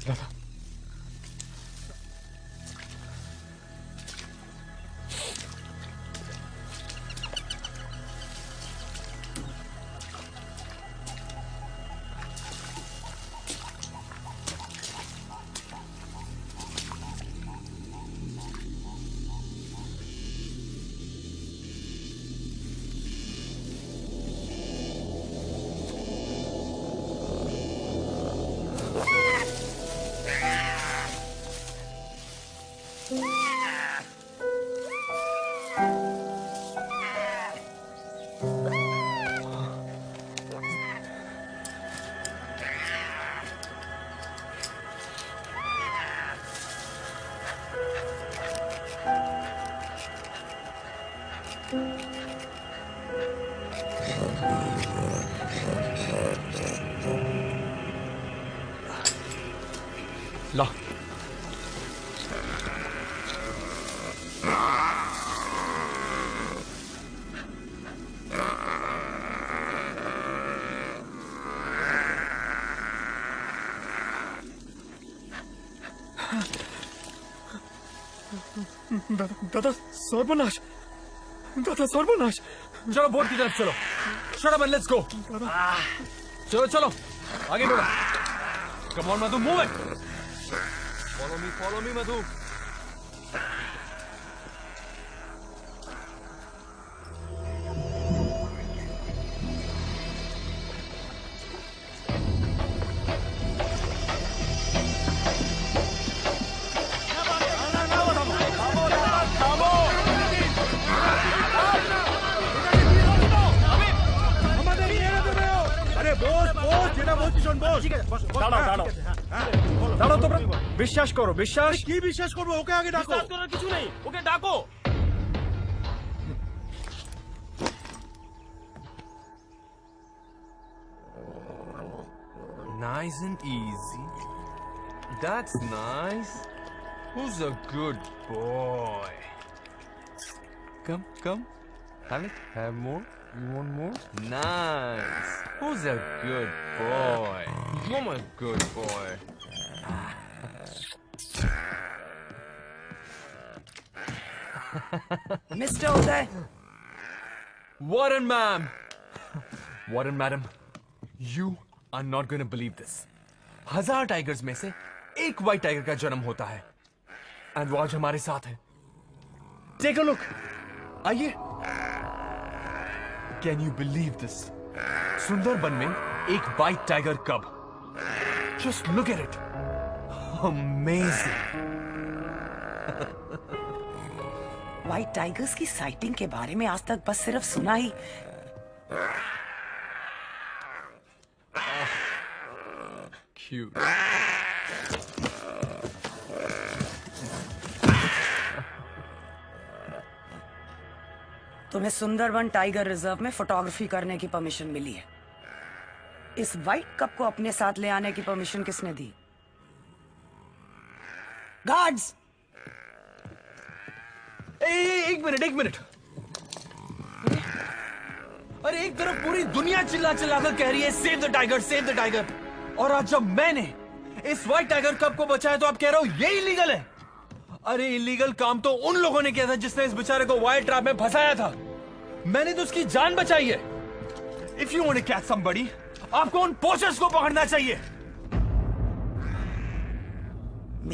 दादा ला दादा सर्वनाश दादा सर्वनाश चलो बोट की तरफ चलो shut up and let's go चलो चलो आगे बढ़ो come on Madhu move it follow me मधु বিশ্বাস করো বিশ্বাস কি বিশ্বাস করবো ওকে আগে ডাকো বিশ্বাস করার কিছু নেই ওকে ডাকো Nice and easy. That's nice. Who's a good boy? Come. Have it. Have more. You want more? Nice. Who's a good boy? I'm a good boy. Mr. Uday. Warren, ma'am. Warren, madam. You are not going to believe this. 1000 tigers में से एक white tiger का जन्म होता है and वो आज हमारे साथ है. Take a look. आइए. Can you believe this? Sundarban में एक white tiger cub. Just look at it. Amazing. White tigers की साइटिंग के बारे में आज तक बस सिर्फ सुना ही. Cute. तुम्हें सुंदरबन टाइगर रिजर्व में फोटोग्राफी करने की परमिशन मिली है. इस व्हाइट कप को अपने साथ ले आने की परमिशन किसने दी? गार्ड्स. एक मिनट. अरे एक तरफ पूरी दुनिया चिल्ला कर कह रही है सेव द टाइगर, और आज जब मैंने इस व्हाइट टाइगर कप को बचाया तो आप कह रहे हो ये इलीगल है. अरे इलीगल काम तो उन लोगों ने किया था जिसने इस बेचारे को वायर ट्रैप में फंसाया था. मैंने तो उसकी जान बचाई है. If you want to catch somebody, आपको उन पोचर्स को पकड़ना चाहिए.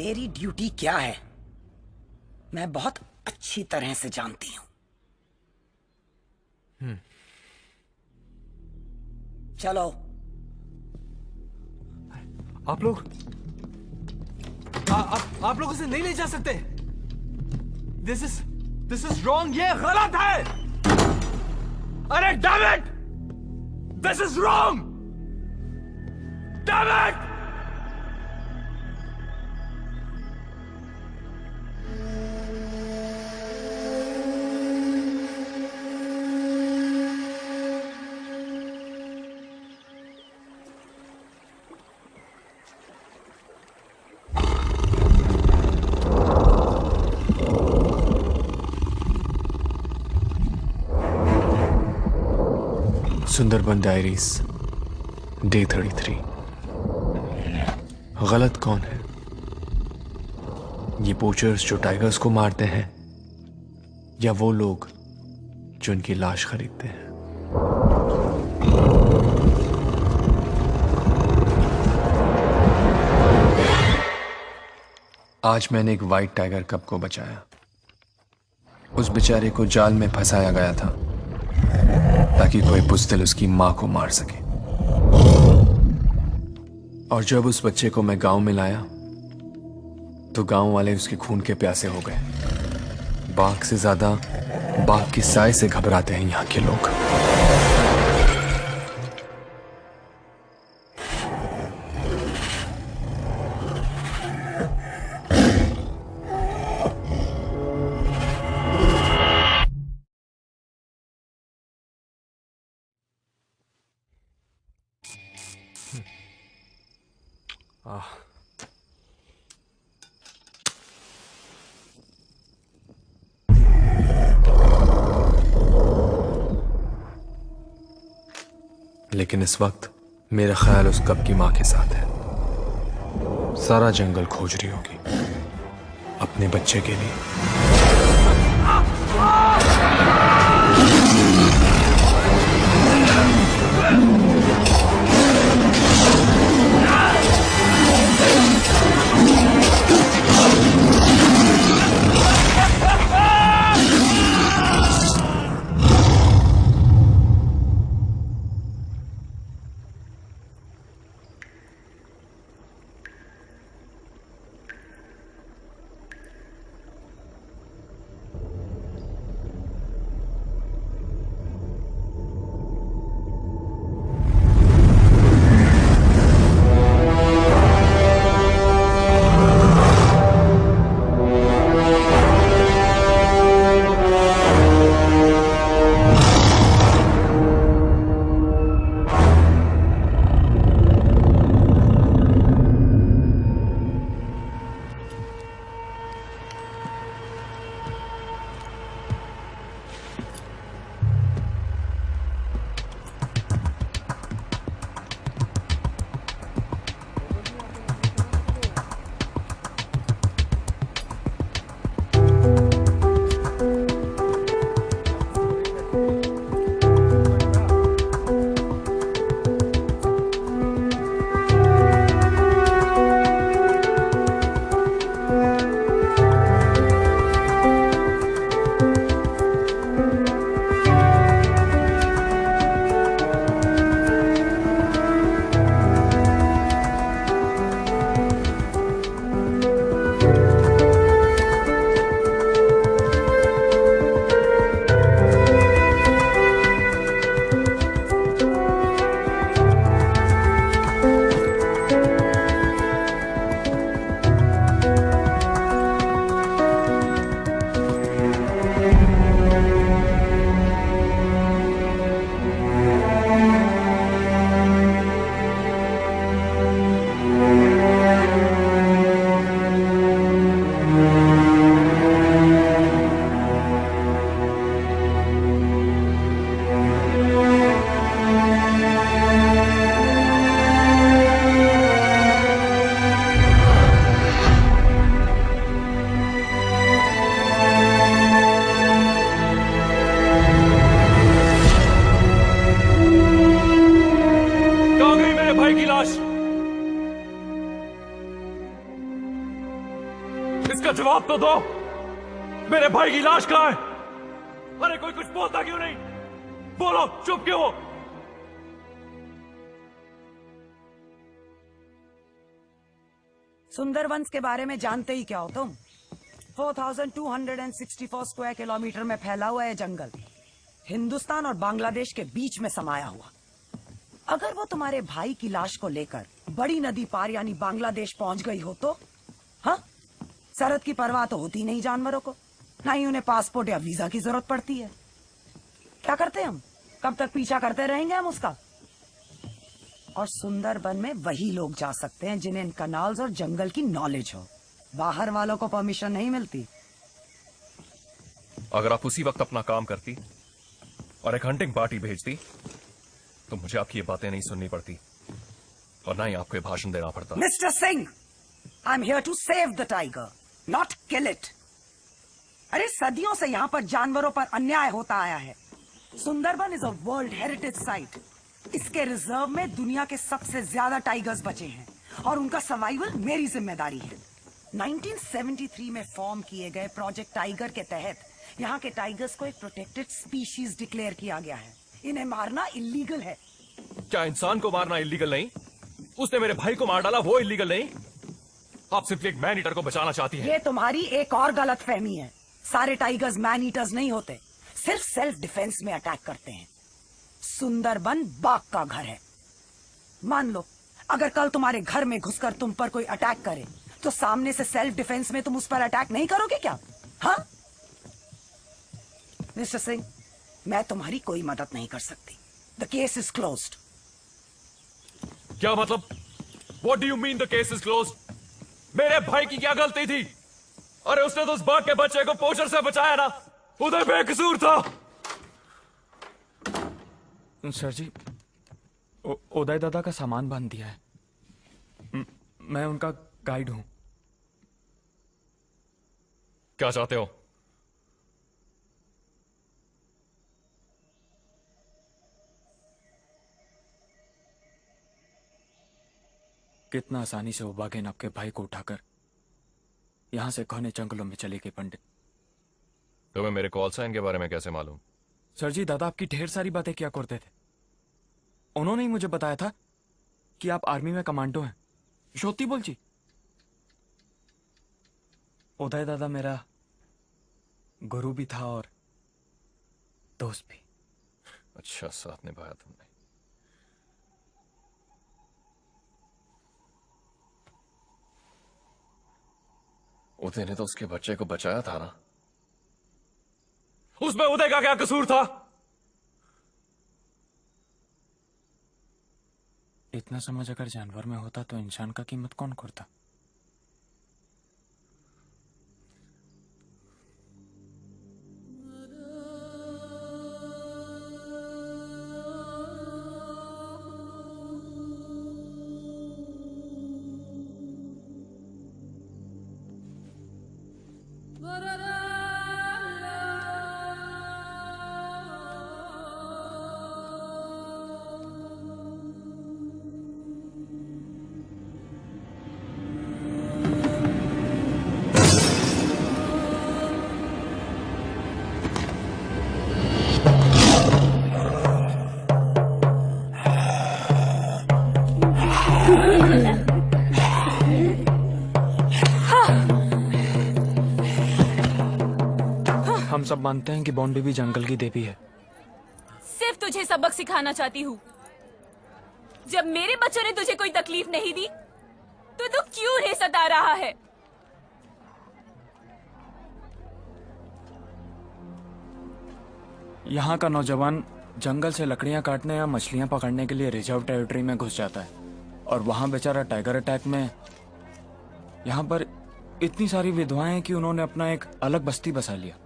मेरी ड्यूटी क्या है मैं बहुत अच्छी तरह से जानती हूं. चलो. आप लोग इसे नहीं ले जा सकते. This is wrong. ये गलत है. अरे damn it, this is wrong. Damn it. Sundarban diaries day 33. गलत कौन है? ये पोचर्स जो टाइगर्स को मारते हैं या वो लोग जो उनकी लाश खरीदते हैं? आज मैंने एक वाइट टाइगर कब को बचाया। उस बेचारे को जाल में फंसाया गया था ताकि कोई बुज़दिल उसकी मां को मार सके। और जब उस बच्चे को मैं गांव में लाया तो गांव वाले उसके खून के प्यासे हो गए। बाघ से ज्यादा बाघ की साय से घबराते हैं यहां के लोग। लेकिन इस वक्त मेरा ख्याल उस कब की मां के साथ है। सारा जंगल खोज रही होगी अपने बच्चे के लिए। इसका जवाब तो दो। मेरे भाई की लाश कहां है? अरे कोई कुछ बोलता क्यों नहीं? बोलो, चुप क्यों हो? सुंदरवंस के बारे में जानते ही क्या हो तुम? 4264 स्क्वायर किलोमीटर में फैला हुआ है जंगल, हिंदुस्तान और बांग्लादेश के बीच में समाया हुआ। अगर वो तुम्हारे भाई की लाश को लेकर बड़ी नदी पार यानी बांग्लादेश पहुंच गई हो तो? हाँ, सरहद की परवाह तो होती नहीं जानवरों को, ना ही उन्हें पासपोर्ट या वीजा की जरूरत पड़ती है। क्या करते हम? कब तक पीछा करते रहेंगे हम उसका? और सुंदरबन में वही लोग जा सकते हैं जिन्हें इन कनाल्स और जंगल की नॉलेज हो। बाहर वालों को परमिशन नहीं मिलती। अगर आप उसी वक्त अपना काम करती और एक हंटिंग पार्टी भेजती तो मुझे आपकी ये बातें नहीं सुननी पड़ती और ना ही आपको ये भाषण देना पड़ता। Mister Singh, I am here to save the tiger, not kill it. अरे सदियों से यहाँ पर जानवरों पर अन्याय होता आया है। Sundarban is a world heritage site. इसके रिजर्व में दुनिया के सबसे ज्यादा टाइगर्स बचे हैं और उनका सर्वाइवल मेरी जिम्मेदारी है। 1973 में फॉर्म किए गए प्रोजेक्ट टाइगर के तहत यहाँ के टाइगर्स को एक प्रोटेक्टेड स्पीशीज डिक्लेयर किया गया है। इन्हें मारना इलीगल है। क्या इंसान को मारना इलीगल नहीं? उसने मेरे भाई को मार डाला, वो इलीगल नहीं? आप सिर्फ एक मैन ईटर को बचाना चाहती हैं। ये तुम्हारी एक और गलत फहमी है। सारे टाइगर्स मैन ईटर्स नहीं होते, सिर्फ सेल्फ डिफेंस में अटैक करते हैं। सुंदरबन बाघ का घर है। मान लो अगर कल तुम्हारे घर में घुसकर तुम पर कोई अटैक करे तो सामने से सेल्फ डिफेंस में तुम उस पर अटैक नहीं करोगे क्या? हाँ मिस्टर सिंह, मैं तुम्हारी कोई मदद नहीं कर सकती। The case is closed. क्या मतलब? What do you mean the case is closed? मेरे भाई की क्या गलती थी? अरे उसने तो उस बाघ के बच्चे को पोचर से बचाया ना, उधर बेकसूर था। सर जी, उदय दादा का सामान बांध दिया है। मैं उनका गाइड हूं। क्या चाहते हो? कितना आसानी से वो बाघें आपके भाई को उठाकर यहां से घने जंगलों में चले गए पंडित। तुम्हें मेरे कॉल साइन के बारे में कैसे मालूम? सर जी, दादा आपकी ढेर सारी बातें किया करते थे। उन्होंने ही मुझे बताया था कि आप आर्मी में कमांडो हैं। ज्योति बोल जी। उदय दादा मेरा गुरु भी था और दोस्त भी। अच्छा, साथ निभाया तुमने। उदय ने तो उसके बच्चे को बचाया था ना। उसमें उदय का क्या कसूर था? इतना समझ अगर जानवर में होता तो इंसान का कीमत कौन करता? हम सब मानते हैं कि बॉन्डी भी जंगल की देवी है। सिर्फ तुझे सबक सिखाना चाहती हूँ। जब मेरे बच्चों ने तुझे कोई तकलीफ नहीं दी तो तू क्यों रे सता रहा है? यहाँ का नौजवान जंगल से लकड़ियां काटने या मछलियां पकड़ने के लिए रिजर्व टेरिटरी में घुस जाता है और वहां बेचारा टाइगर अटैक में यहाँ पर इतनी सारी विधवाएं हैं कि उन्होंने अपना एक अलग बस्ती बसा लिया।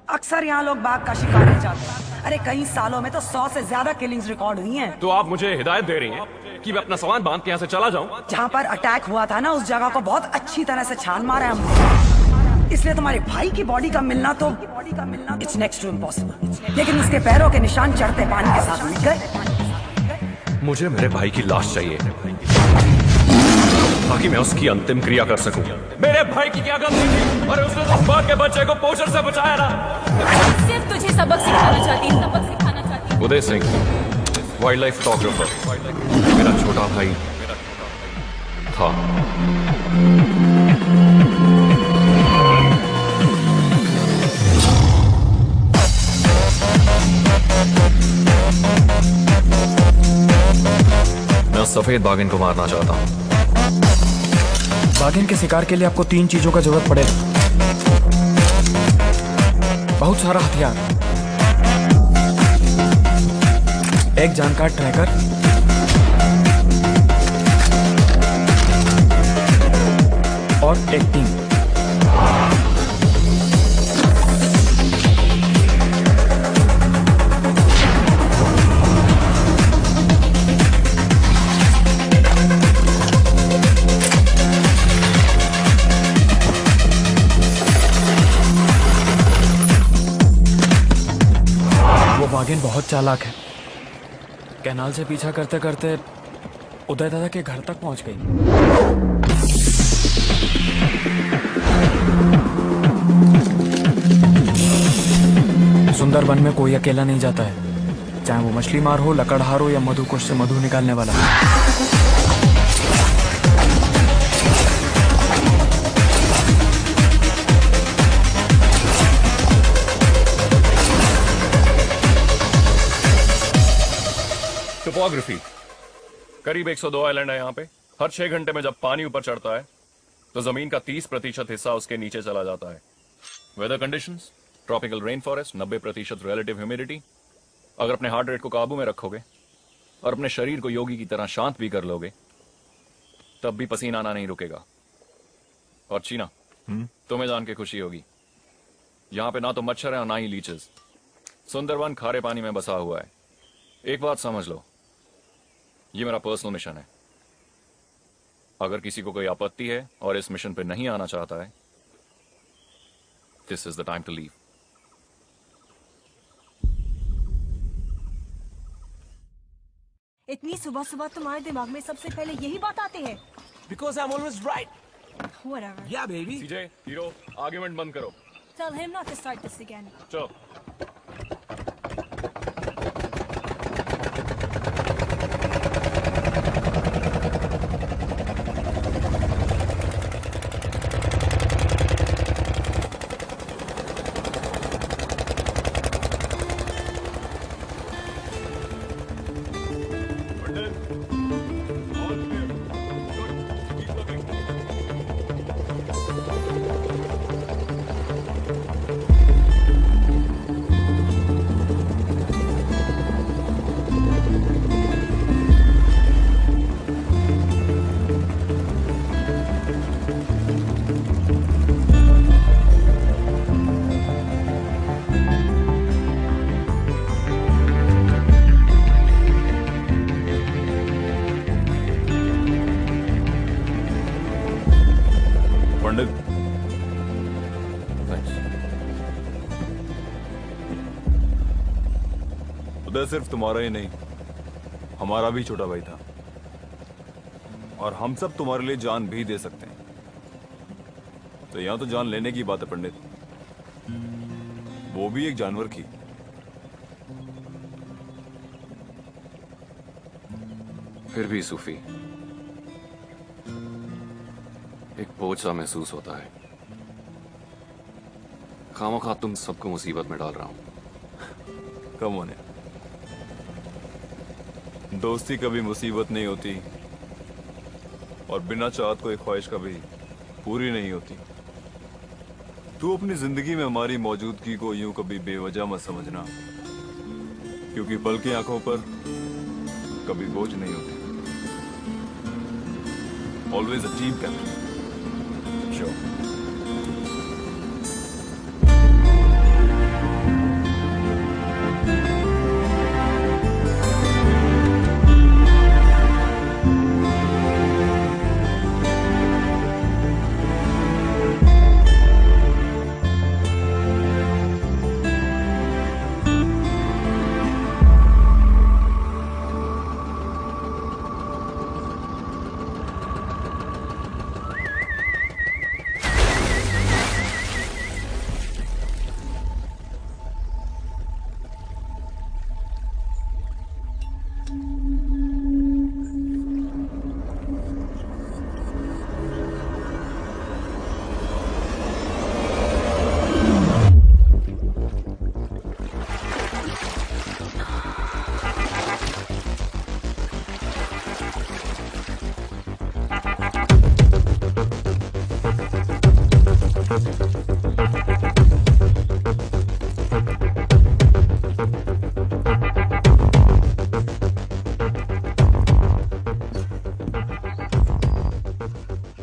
अक्सर यहाँ लोग बाघ का शिकार हो जाते हैं। अरे कई सालों में तो 100 से ज्यादा किलिंग्स रिकॉर्ड हुई हैं। तो आप मुझे हिदायत दे रही हैं कि मैं अपना सामान बांध के यहाँ से चला जाऊं? जहाँ पर अटैक हुआ था ना, उस जगह को बहुत अच्छी तरह से छान मारा है हमने। इसलिए तुम्हारे भाई की बॉडी का मिलना तो इट्स नेक्स्ट टू इम्पॉसिबल। लेकिन उसके पैरों के निशान चढ़ते पानी के साथ मिट गए। मुझे मेरे भाई की लाश चाहिए ताकि मैं उसकी अंतिम क्रिया कर सकूं। मेरे भाई की क्या गलती थी? और उसने तो बाघ के बच्चे को पोचर से बचाया ना। सिर्फ तुझे सबक सिखाना चाहती हूँ, सबक सिखाना चाहती हूँ। Uday Singh, wild life photographer, मेरा छोटा भाई था। मैं सफेद बाघिन को मारना चाहता हूँ। बाघिन के शिकार के लिए आपको 3 चीजों का जरूरत पड़ेगा। बहुत सारा हथियार, एक जानकार ट्रैकर, और एक टीम। वागिन बहुत चालाक है। कैनाल से पीछा करते करते उदय दादा के घर तक पहुंच गई। सुंदरबन में कोई अकेला नहीं जाता है, चाहे वो मछली मार हो, लकड़हार हो या मधुकुश से मधु निकालने वाला। टोपोग्राफी। करीब 102 आइलैंड है यहाँ पे। हर 6 घंटे में जब पानी ऊपर चढ़ता है तो जमीन का 30% हिस्सा उसके नीचे चला जाता है। Weather conditions, tropical rain forest, 90% relative humidity. अगर अपने हार्ट रेट को काबू में रखोगे और अपने शरीर को योगी की तरह शांत भी कर लोगे तब भी पसीना आना नहीं रुकेगा। और चीना, तुम्हें जान के खुशी होगी, यहाँ पे ना तो मच्छर है और ना ही लीचेस। सुंदरवन खारे पानी में बसा हुआ है। एक बात समझ लो, ये मेरा पर्सनल मिशन है। अगर किसी को कोई आपत्ति है और इस मिशन पे नहीं आना चाहता है, this is the time to leave. इतनी सुबह सुबह तुम्हारे दिमाग में सबसे पहले यही बात आती है? Because I'm always right. Whatever. Yeah, baby. CJ, hero, argument बंद करो। Tell him not to start this again. चलो। उदय सिर्फ तुम्हारा ही नहीं, हमारा भी छोटा भाई था, और हम सब तुम्हारे लिए जान भी दे सकते हैं। तो यहां तो जान लेने की बात है पंडित, वो भी एक जानवर की। फिर भी सूफी, एक बोझ सा महसूस होता है। खामखा तुम सबको मुसीबत में डाल रहा हूं। कम होने, दोस्ती कभी मुसीबत नहीं होती और बिना चाहत कोई ख्वाहिश कभी पूरी नहीं होती। तू अपनी जिंदगी में हमारी मौजूदगी को यूं कभी बेवजह मत समझना, क्योंकि पल की आंखों पर कभी बोझ नहीं होती। Always a team captain. Sure.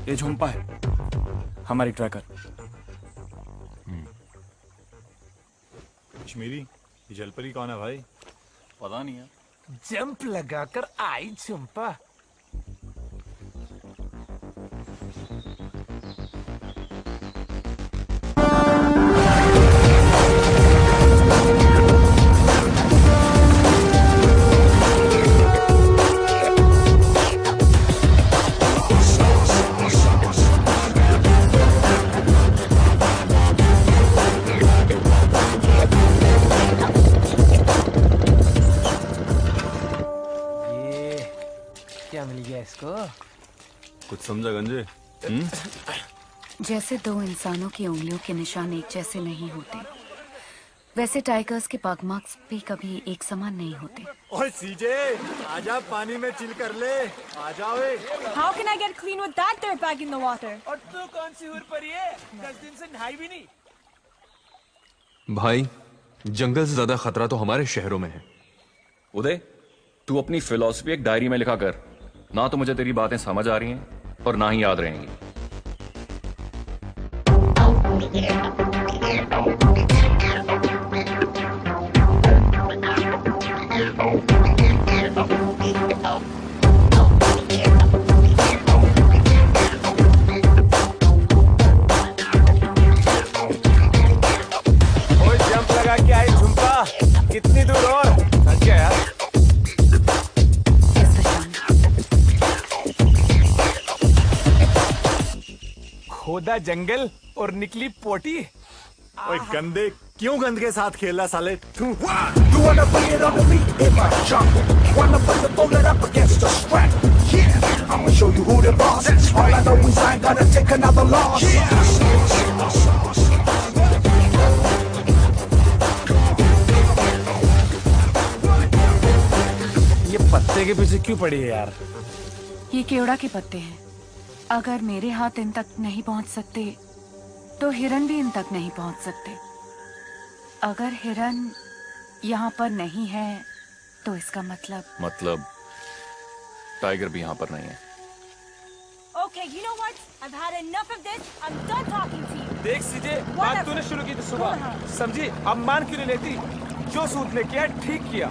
ये झुम्पा है, हमारी ट्रैकर। कश्मीरी, ये जलपरी कौन है भाई? पता नहीं है। जंप लगाकर आई झुम्पा। क्या मिल गया इसको? कुछ समझा गंजे? जैसे दो इंसानों की उंगलियों के निशान एक जैसे नहीं होते, वैसे टाइगर्स के पग मार्क्स भी कभी एक समान नहीं होते। ओए सीजे, आजा पानी में चिल कर ले, आजा ओए। How can I get clean with that dirt bag in the water? और तू कौन सी हुर परी है? 10 दिन से नहाई भी नहीं। भाई, जंगल से ज्यादा खतरा तो हमारे शहरों में है। उदय, तू अपनी फिलॉसफी एक डायरी में लिखा कर। ना तो मुझे तेरी बातें समझ आ रही हैं और ना ही याद रहेंगी। ओए जंप लगा के आई झुमका, कितनी दूर और? थक गया यार। खोदा जंगल और निकली पोटी। ओए गंदे, क्यों गंद के साथ खेल रहा साले? तू ये पत्ते के पीछे क्यों पड़ी है यार? ये केवड़ा के पत्ते हैं। अगर मेरे हाथ इन तक नहीं पहुंच सकते, तो हिरन भी इन तक नहीं पहुंच सकते। अगर हिरन यहाँ पर नहीं है, तो इसका मतलब टाइगर भी यहाँ पर नहीं है। Okay, you know what? I've had enough of this. I'm done talking to you. देख सीजे, बात तूने शुरू की थी सुबह, समझी? अब मान क्यों नहीं लेती? जो सूद ने किया ठीक किया।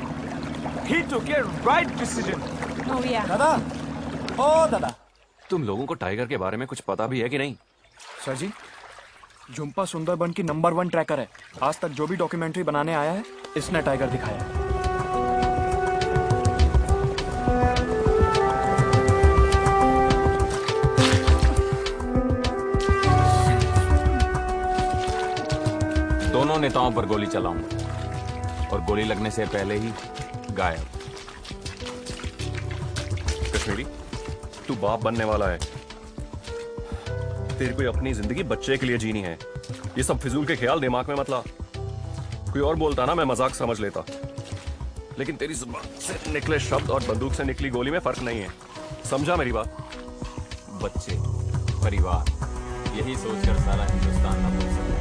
He took a right decision. Oh yeah. दादा, ओ दादा। तुम लोगों को टाइगर के बारे में कुछ पता भी है कि नहीं? सर जी, झुम्पा सुंदरबन की नंबर 1 ट्रैकर है। आज तक जो भी डॉक्यूमेंट्री बनाने आया है, इसने टाइगर दिखाया है। दोनों नेताओं पर गोली चलाऊंगा और गोली लगने से पहले ही गायब। कश्मीरी, तू बाप बनने वाला है। तेरी कोई अपनी जिंदगी बच्चे के लिए जीनी है। ये सब फिजूल के ख्याल दिमाग में मत ला। कोई और बोलता ना, मैं मजाक समझ लेता, लेकिन तेरी जुबान से निकले शब्द और बंदूक से निकली गोली में फर्क नहीं है। समझा मेरी बात? बच्चे, परिवार, यही सोचकर सारा हिंदुस्तान ना भूल सकता।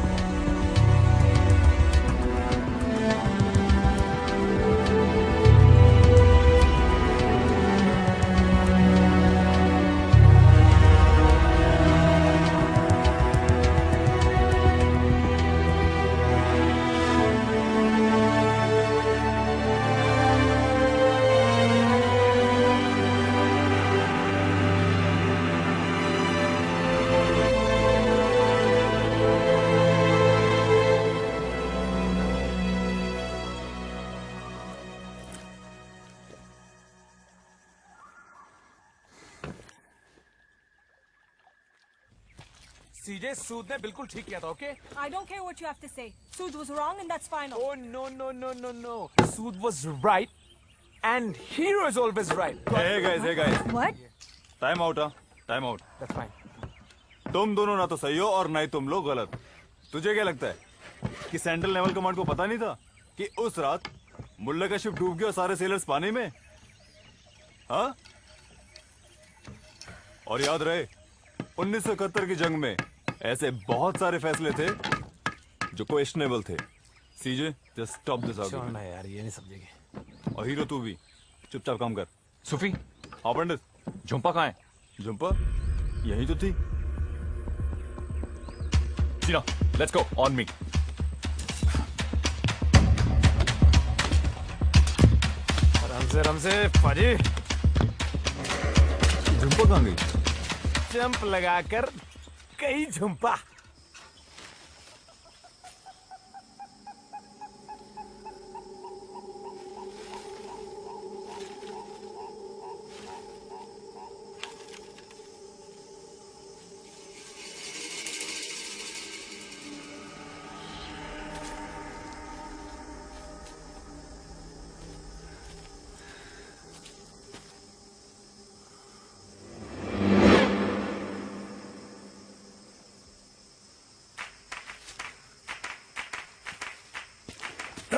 सीजे, सूद ने बिल्कुल ठीक किया था, okay? I don't care what you have to say. Sood was wrong and that's final. Oh no no no no no. Sood was right, and hero is always right. hey guys. What? Time out, time out. That's fine. तुम दोनों ना तो सही हो और ना ही तुम लोग गलत। तुझे क्या लगता है कि सेंट्रल नेवल कमांड को पता नहीं था कि उस रात मुल्ला का शिप डूब गया और सारे सेलर्स पानी में? हाँ? और याद रहे, 1971 की जंग में ऐसे बहुत सारे फैसले थे जो क्वेश्चनेबल थे। सीजे, जस्ट स्टॉप दिस छोड़ना आर्गुमेंट। यार, ये नहीं समझेंगे। और हीरो तू भी चुपचाप काम कर। सुफी, हाँ पंडित। झुम्पा कहाँ है? झुम्पा यही तो थी। जीना, लेट्स गो, ऑन मी। आराम से फजी। झुम्पा कहाँ गई? जंप लगाकर कई Jhumpa.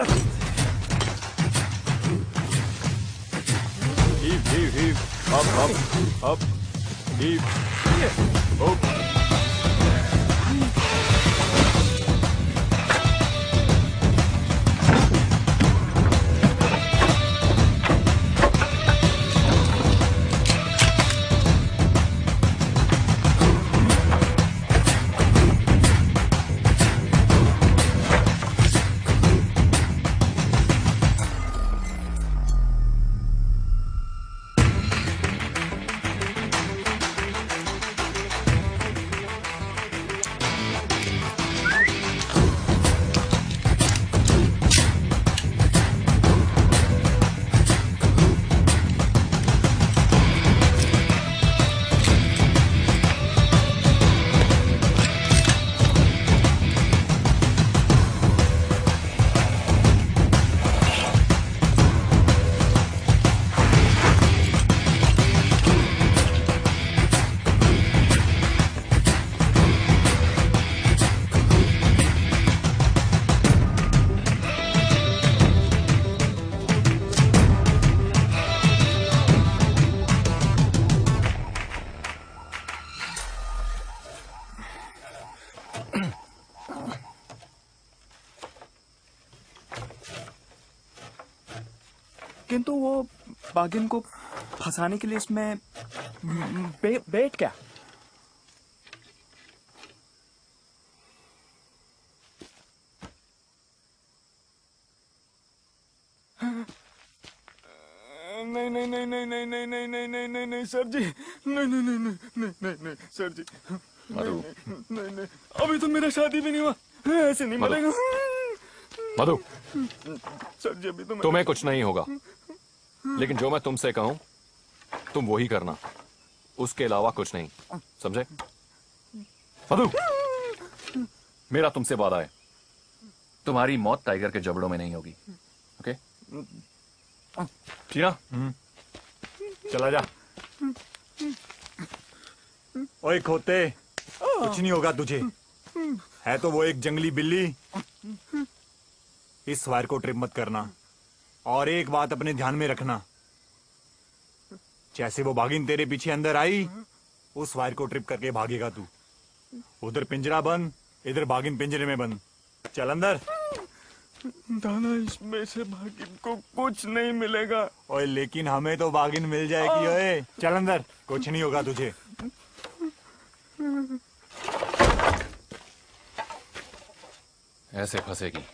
Heave. Up. Heave. Up. किंतु वो बागिन को फंसाने के लिए इसमें बेट क्या? नहीं सर जी, नहीं सर जी, नहीं अभी तो मेरा शादी भी नहीं हुआ, ऐसे नहीं मरेगा मधु। सर जी अभी तो तुम्हें कुछ नहीं होगा, लेकिन जो मैं तुमसे कहूं तुम वही करना, उसके अलावा कुछ नहीं, समझे? मधु, मेरा तुमसे वादा है, तुम्हारी मौत टाइगर के जबड़ों में नहीं होगी, ओके? टीना, चला जा। ओए खोते, कुछ नहीं होगा तुझे, है तो वो एक जंगली बिल्ली। इस वायर को ट्रिप मत करना, और एक बात अपने ध्यान में रखना, जैसे वो बागिन तेरे पीछे अंदर आई, उस वायर को ट्रिप करके भागेगा तू। उधर पिंजरा बंद, इधर बागिन पिंजरे में बंद। चल अंदर। दादा इसमें से बागिन को कुछ नहीं मिलेगा। ओए लेकिन हमें तो बागिन मिल जाएगी। ओए चल अंदर, कुछ नहीं होगा तुझे। ऐसे फंसेगी।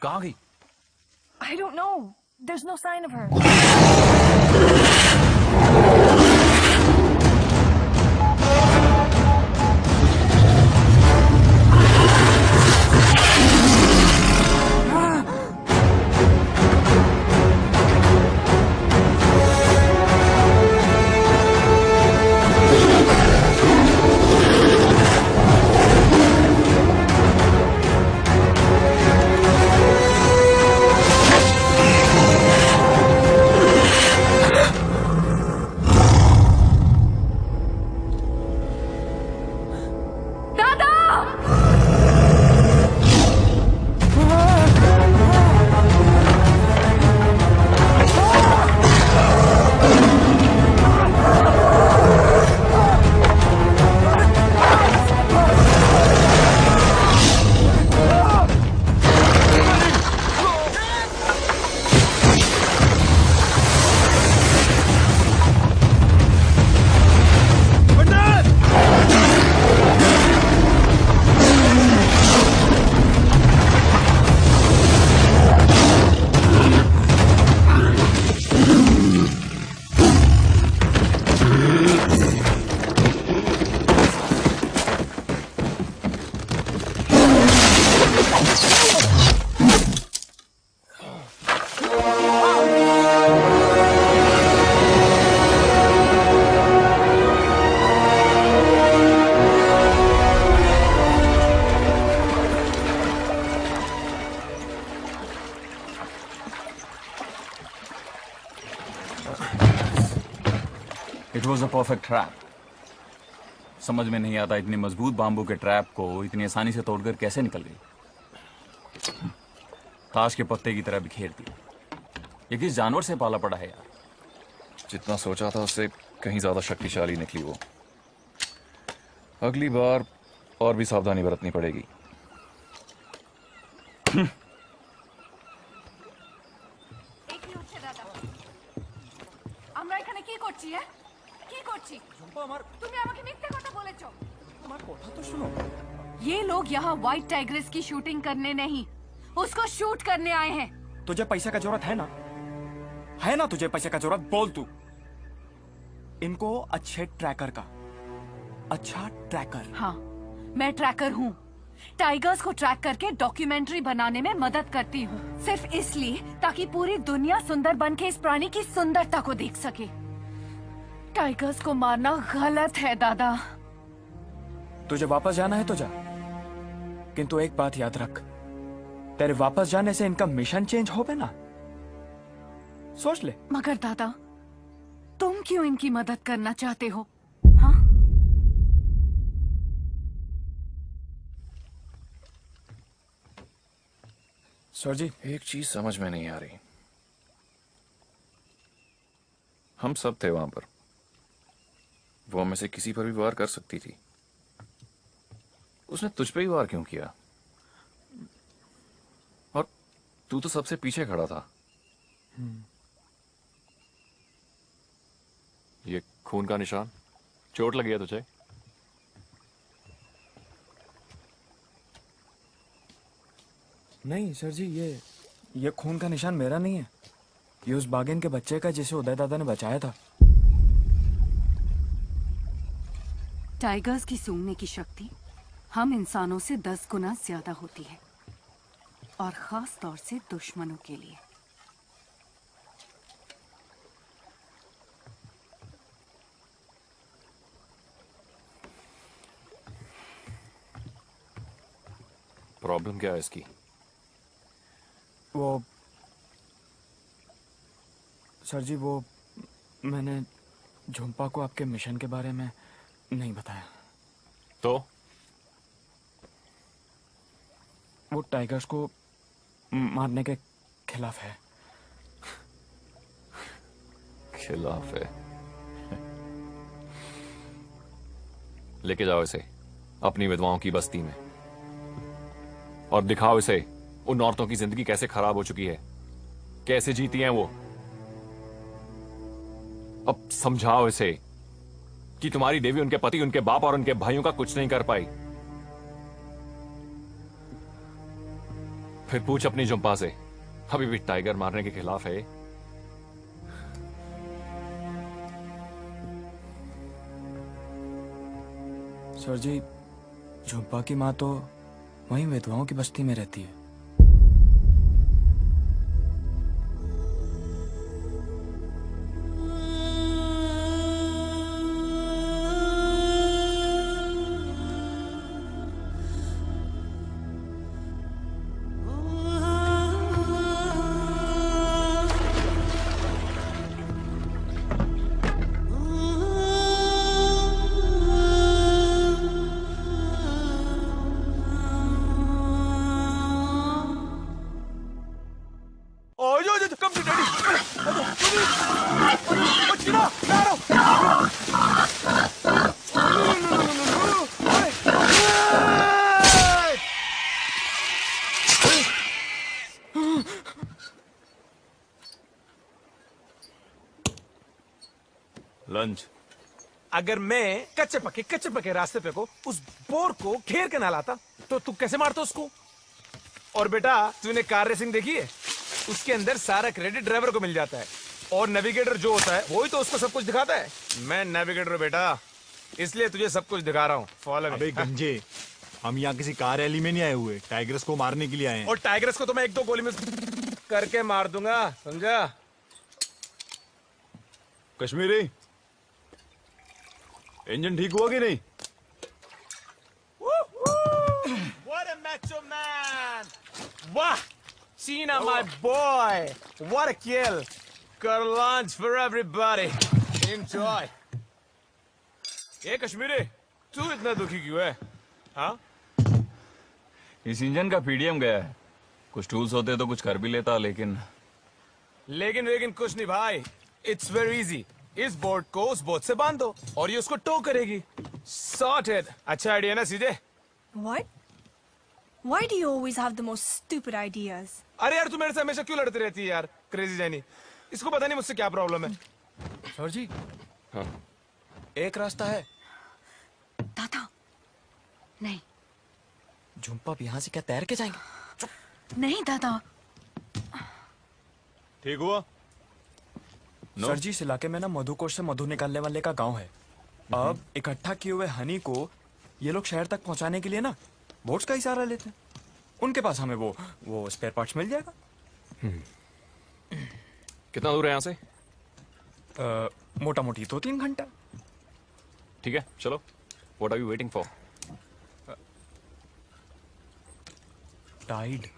कहाँ गई? I don't know. There's no sign of her. A perfect trap. समझ में नहीं आता इतनी मजबूत बाम्बू के ट्रैप को इतनी आसानी से तोड़कर कैसे निकल गई। ताश के पत्ते की तरह बिखेर दिया। ये किस जानवर से पाला पड़ा है यार। जितना सोचा था उससे कहीं ज्यादा शक्तिशाली निकली वो। अगली बार और भी सावधानी बरतनी पड़ेगी। আমরা এখানে কি করছি কি করছি তুমি আমাকে মিথ্যে কথা বলেছো। আমার কথা তো শুনো। ये लोग यहाँ व्हाइट टाइग्रेस की शूटिंग करने नहीं, उसको शूट करने आए हैं। तुझे पैसे का जरूरत है ना? है ना तुझे पैसे का जरूरत? बोल तू। इनको अच्छे ट्रैकर का, अच्छा ट्रैकर। हाँ, मैं ट्रैकर हूँ। टाइगर्स को ट्रैक करके डॉक्यूमेंट्री बनाने में मदद करती हूँ, सिर्फ इसलिए ताकि पूरी दुनिया सुंदर बन के इस प्राणी की सुंदरता को देख सके। टाइगर्स को मारना गलत है दादा। तुझे वापस जाना है तो जा, किंतु एक बात याद रख, तेरे वापस जाने से इनका मिशन चेंज हो गया ना, सोच ले। मगर दादा, तुम क्यों इनकी मदद करना चाहते हो? सर जी, एक चीज समझ में नहीं आ रही। हम सब थे वहां पर, वो हमें से किसी पर भी वार कर सकती थी। उसने तुझ पे ही वार क्यों किया? और तू तो सबसे पीछे खड़ा था। ये खून का निशान, चोट लगी है तुझे? नहीं सर जी, ये खून का निशान मेरा नहीं है। ये उस बागिन के बच्चे का जिसे उदय दादा ने बचाया था। टाइगर्स की सूंघने की शक्ति हम इंसानों से 10 गुना ज्यादा होती है, और खास तौर से दुश्मनों के लिए। प्रॉब्लम क्या है इसकी? वो सर जी, वो मैंने झुम्पा को आपके मिशन के बारे में नहीं बताया। तो वो टाइगर्स को मारने के खिलाफ है। खिलाफ है? लेके जाओ इसे अपनी विधवाओं की बस्ती में और दिखाओ इसे उन औरतों की जिंदगी कैसे खराब हो चुकी है, कैसे जीती हैं वो। अब समझाओ इसे कि तुम्हारी देवी उनके पति, उनके बाप और उनके भाइयों का कुछ नहीं कर पाई। फिर पूछ अपनी जुम्पा से, अभी भी टाइगर मारने के खिलाफ है? सर जी, झुम्पा की माँ तो वहीं विधवाओं की बस्ती में रहती है। लंच। अगर मैं कच्चे पके रास्ते पे को उस बोर को घेर के ना लाता तो तू कैसे मारता उसको? और बेटा, तूने कार रेसिंग देखी है? उसके अंदर सारा क्रेडिट ड्राइवर को मिल जाता है, और नेविगेटर जो होता है वही तो उसको सब कुछ दिखाता है। मैं नेविगेटर हूं बेटा, इसलिए तुझे सब कुछ दिखा रहा हूँ। Follow me. अबे गंजे, हम यहाँ किसी कार रैली में नहीं आए हुए, टाइगर्स को मारने के लिए आए हैं। और टाइगर्स को तो मैं 1-2 गोली में करके मार दूंगा, समझा? कश्मीरी, इंजन ठीक हुआ कि नहीं? What a macho man! Wow! Cena, my boy! What a kill! Got a lunch for everybody. Enjoy. ये कश्मीरी, तू इतना दुखी क्यों है? हाँ? इस इंजन का पीडीएम गया है। कुछ टूल्स होते तो कुछ कर भी लेता, लेकिन कुछ नहीं भाई। It's very easy. इस बोर्ड को उस बोर्ड से बांध दो और ये उसको टो करेगी। सॉर्टेड। अच्छा आइडिया ना सीजे? What? Why do you always have the most stupid ideas? अरे यार तू मेरे से हमेशा क्यों लड़ती रहती है यार, क्रेजी जैनी। इसको पता नहीं मुझसे क्या प्रॉब्लम है। सर जी, हाँ। एक रास्ता है। दादा नहीं, झुम्पा अब यहाँ से क्या तैर के जाएंगे? नहीं दादा। ठीक हुआ? सर जी, इस इलाके में ना मधुकोश से मधु निकालने वाले का गांव है। अब इकट्ठा किए हुए हनी को ये लोग शहर तक पहुंचाने के लिए ना बोट्स का ही सहारा लेते हैं। उनके पास हमें वो स्पेयर पार्ट्स मिल जाएगा। कितना दूर है यहाँ से? मोटा मोटी 2-3 घंटा। ठीक है, चलो। What are you waiting for? Tide.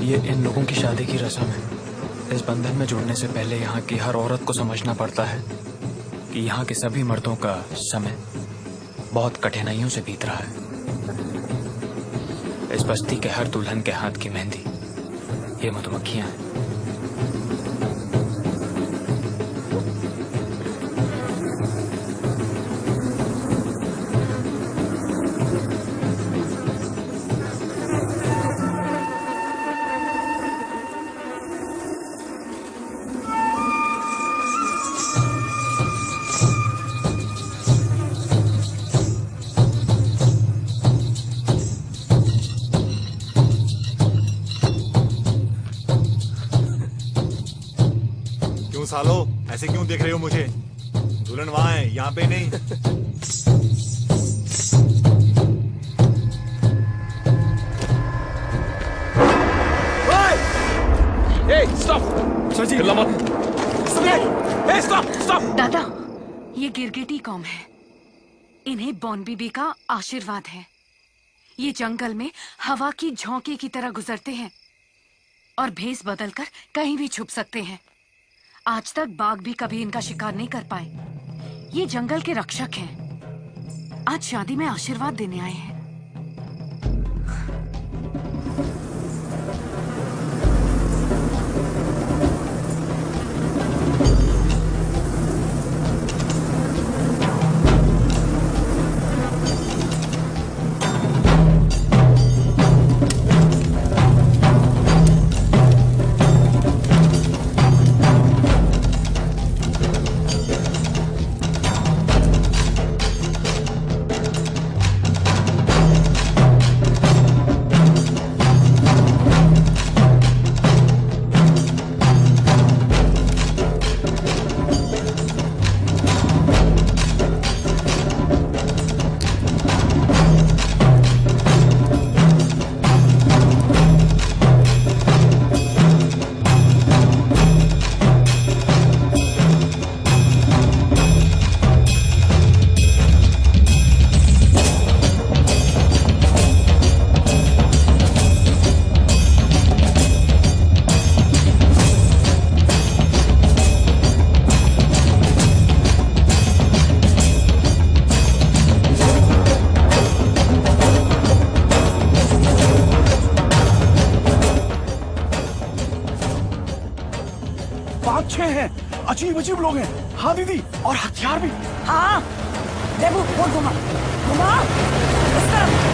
ये इन लोगों की शादी की रस्म है। इस बंधन में जुड़ने से पहले यहाँ की हर औरत को समझना पड़ता है कि यहाँ के सभी मर्दों का समय बहुत कठिनाइयों से बीत रहा है। इस बस्ती के हर दुल्हन के हाथ की मेहंदी ये मधुमक्खियां हैं। सालो, ऐसे क्यों देख रहे हो मुझे? दुल्हन वहां है, यहाँ पे नहीं। सर जी, दादा, ये गिरगिटी कौम है। इन्हें बॉन बीबी का आशीर्वाद है। ये जंगल में हवा की झोंके की तरह गुजरते हैं और भेस बदलकर कहीं भी छुप सकते हैं। आज तक बाघ भी कभी इनका शिकार नहीं कर पाए। ये जंगल के रक्षक हैं। आज शादी में आशीर्वाद देने आए हैं। अच्छे हैं, अजीब अजीब लोग हैं। हाँ दीदी, और हथियार भी। हाँ देखो, वो घुमा घुमा उस तरफ।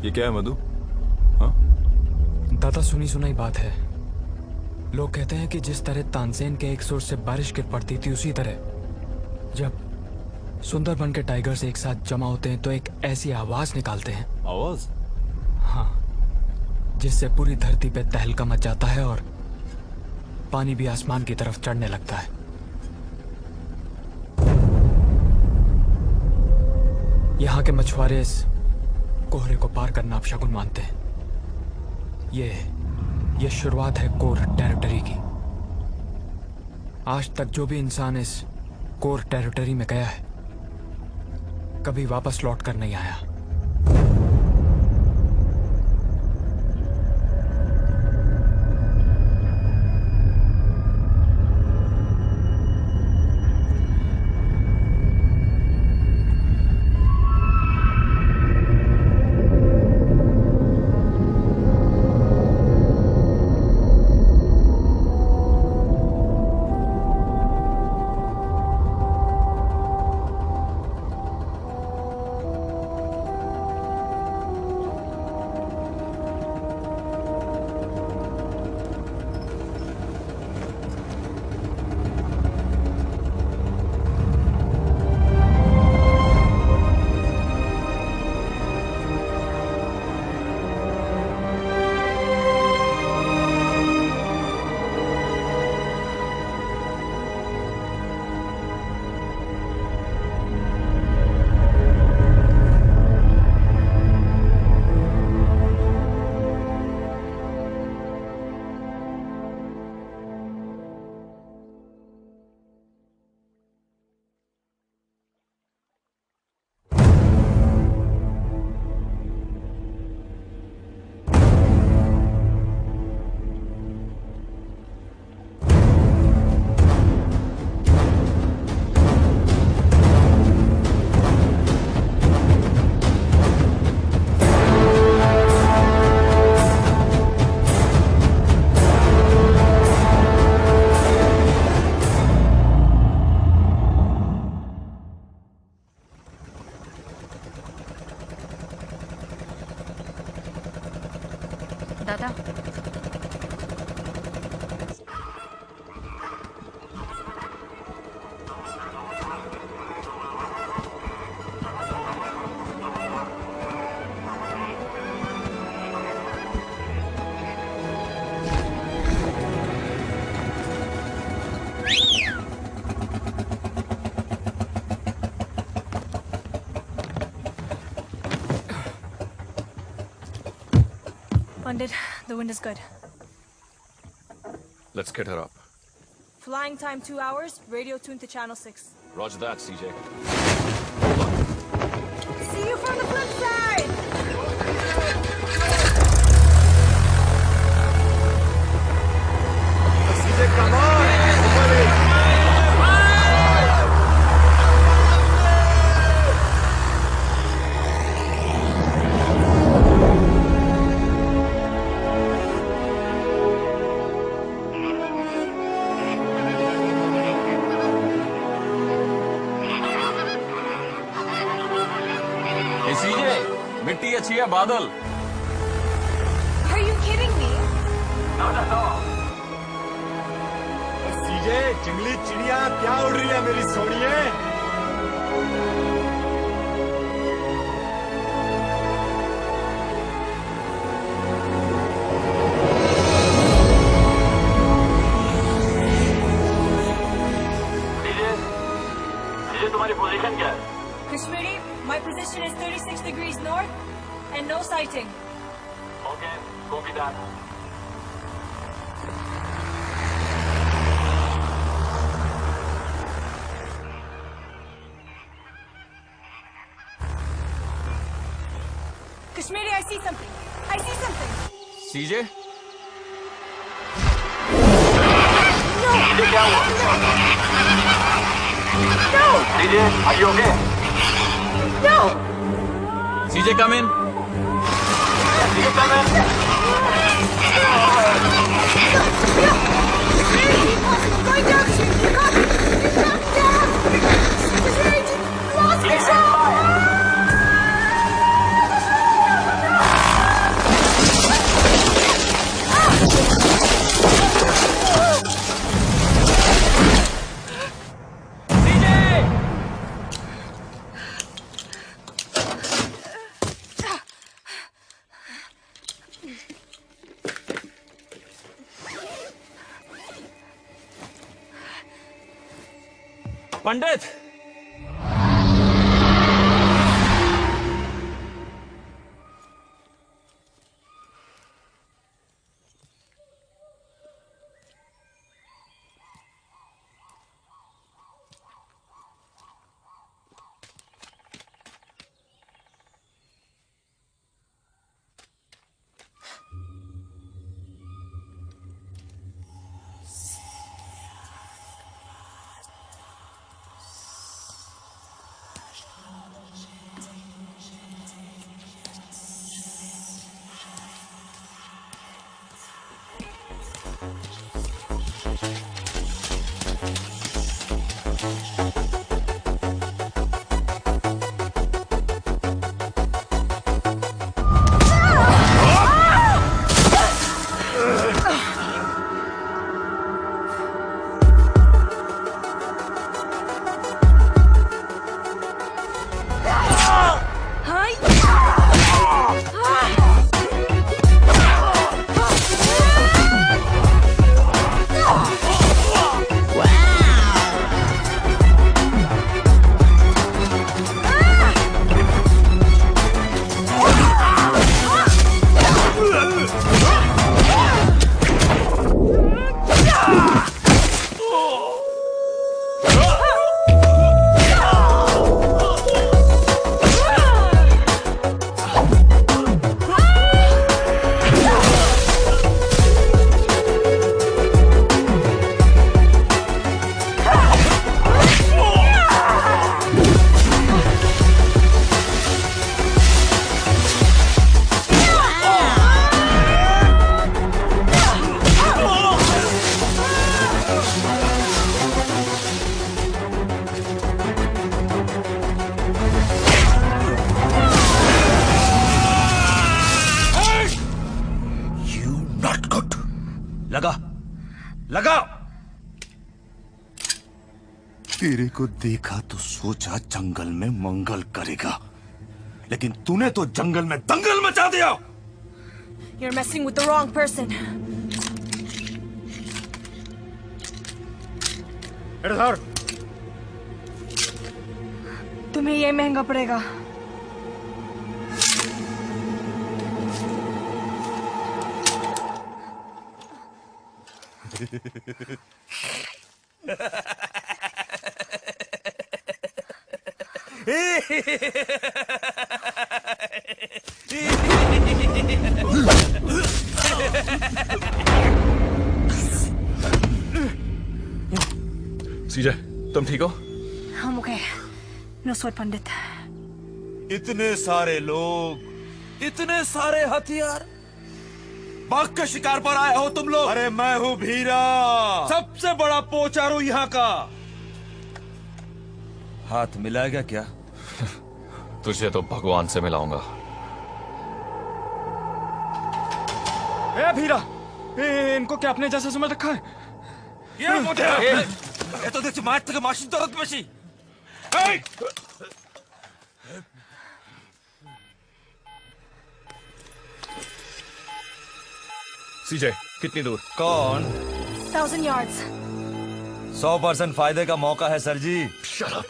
ये क्या है मधु? दादा सुनी सुनाई बात है। लोग कहते हैं कि जिस तरह तानसेन के एक सुर से बारिश गिर पड़ती थी, उसी तरह जब सुंदरबन के टाइगर्स एक साथ जमा होते हैं तो एक ऐसी आवाज निकालते हैं। आवाज? हाँ, जिससे पूरी धरती पे तहलका मच जाता है और पानी भी आसमान की तरफ चढ़ने लगता है। यहाँ के मछुआरे इस कोहरे को पार करना अपशगुन मानते हैं। ये शुरुआत है कोर टेरिटरी की। आज तक जो भी इंसान इस कोर टेरिटरी में गया है, कभी वापस लौट कर नहीं आया। दादा, Pandit, the wind is good. Let's get her up. Flying time 2 hours, radio tuned to channel 6. Roger that, CJ. See you from the flip side! CJ, क्या बादल? Are you kidding me? सीजे, जंगली चिड़िया क्या उड़ रही है मेरी सोनिए? तुम्हारी पोजीशन क्या है? Kashmiri, my position is 36 degrees north and no sighting. Okay, copy that. Kashmiri, I see something. I see something. सीजे? सीजे क्या हुआ? No! CJ, are you okay? No! CJ come in. CJ come in. Going down! You're down! Kashmiri, you lost control! पंडित, लगा। तेरे को देखा तो सोचा जंगल में मंगल करेगा, लेकिन तूने तो जंगल में दंगल मचा दिया। You're messing with the wrong person. Sir, तुम्हें ये महंगा पड़ेगा। सीजे, तुम ठीक हो? I'm okay. No sweat, पंडित। इतने सारे लोग, इतने सारे हथियार, बाघ के शिकार पर आए हो तुम लोग। अरे मैं हूँ भीरा, सबसे बड़ा पोचारू यहाँ का। हाथ मिलाएगा क्या? तुझे तो भगवान से मिलाऊंगा। ए भीरा, इनको क्या अपने जैसा समझ रखा है? ये तो देख मार तक माशी दर्द मशी। सीजे कितनी दूर? कौन? 1,000 yards. 100% फायदे का मौका है sir ji. Shut up.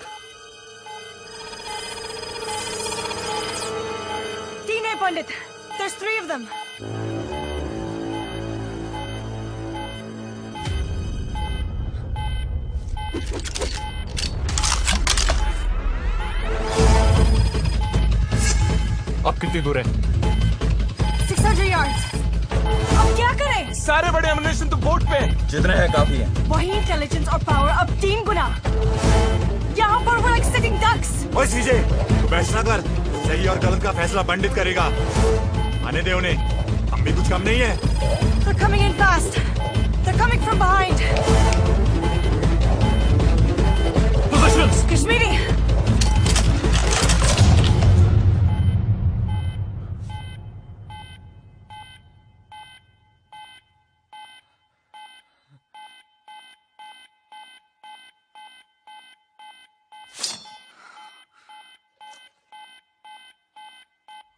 Tine Pandit. There's 3 of them. अब कितनी दूर है? 600 yards. अब क्या करें? सारे बड़े एमुनेशन तो बोट पे हैं। जितने हैं काफी हैं। वही इंटेलिजेंस और पावर अब 3 गुना। यहाँ पर we're like sitting ducks. ओए सीजे, तू बहस ना कर। सही और गलत का फैसला पंडित करेगा। आने दे उन्हें, हम भी कुछ कम नहीं है। They're coming in fast. They're coming from behind. Positions. Kashmiri.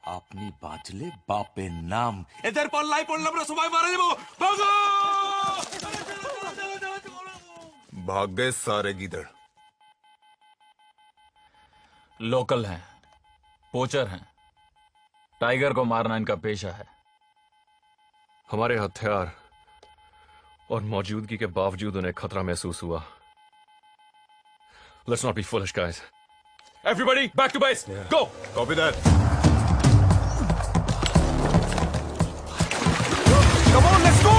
अपनी बाचले बापे नाम इधर पर लाई पड़ लबरा सुबाई मारे जबो भागो। भाग गए सारे गीदड़। लोकल हैं, पोचर हैं। टाइगर को मारना इनका पेशा है। हमारे हथियार और मौजूदगी के बावजूद उन्हें खतरा महसूस हुआ। Let's not be foolish, guys. Everybody, back to base. Go. Copy that. Come on, let's go!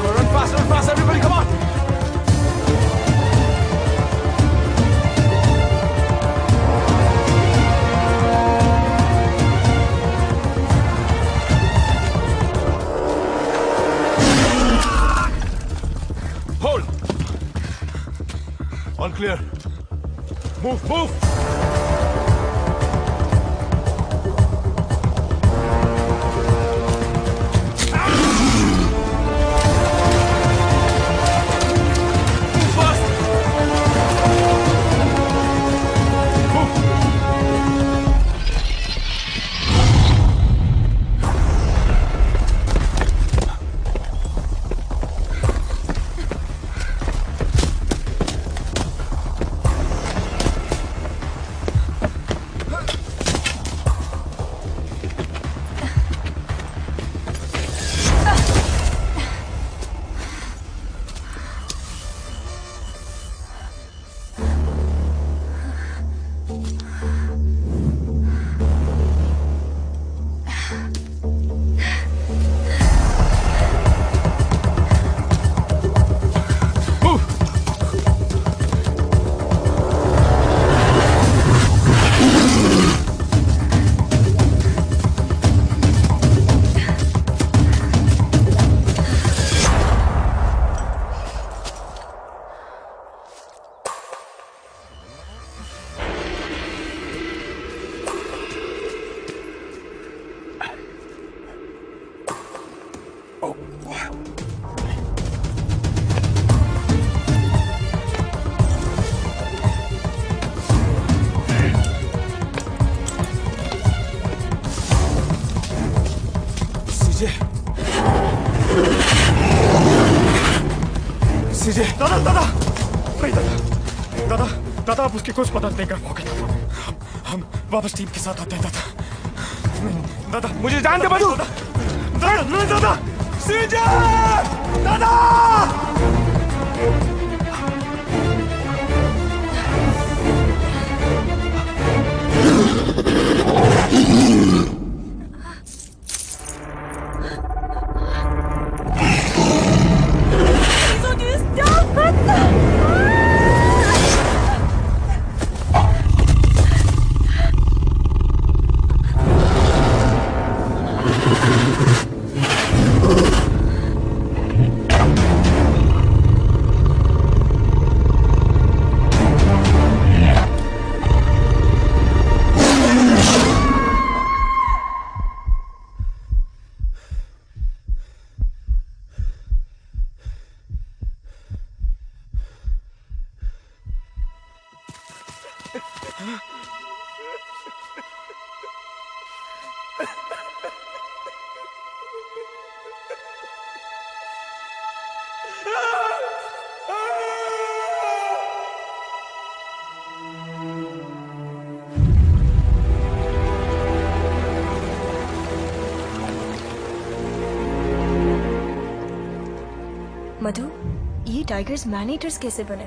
Run fast, everybody, come on! All clear. Move, move. सीजे, दादा नहीं दादा आप उसकी कुछ मदद नहीं कर पाओगे। हम वापस टीम के साथ आते हैं दादा मुझे जान दे बंधु। दादा सीजे, दादा मधु, ये टाइगर्स मैन ईटर्स कैसे बने?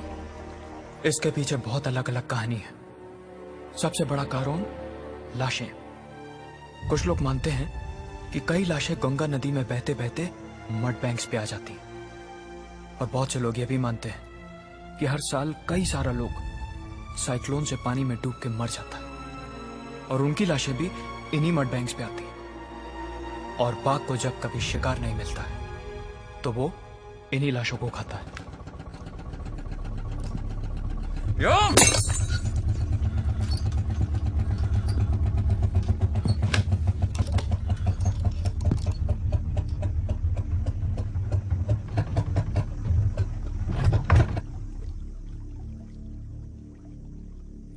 इसके पीछे बहुत अलग अलग कहानी है। सबसे बड़ा कारण लाशें। कुछ लोग मानते हैं कि कई लाशें गंगा नदी में बहते बहते मड बैंक्स पे आ जाती हैं, और बहुत से लोग ये भी मानते हैं कि हर साल कई सारा लोग साइक्लोन से पानी में डूब के मर जाता है, और उनकी लाशें भी इन्हीं मड बैंक्स पे आती हैं। और बाघ को जब कभी शिकार नहीं मिलता है तो वो इन्हीं लाशों को खाता है।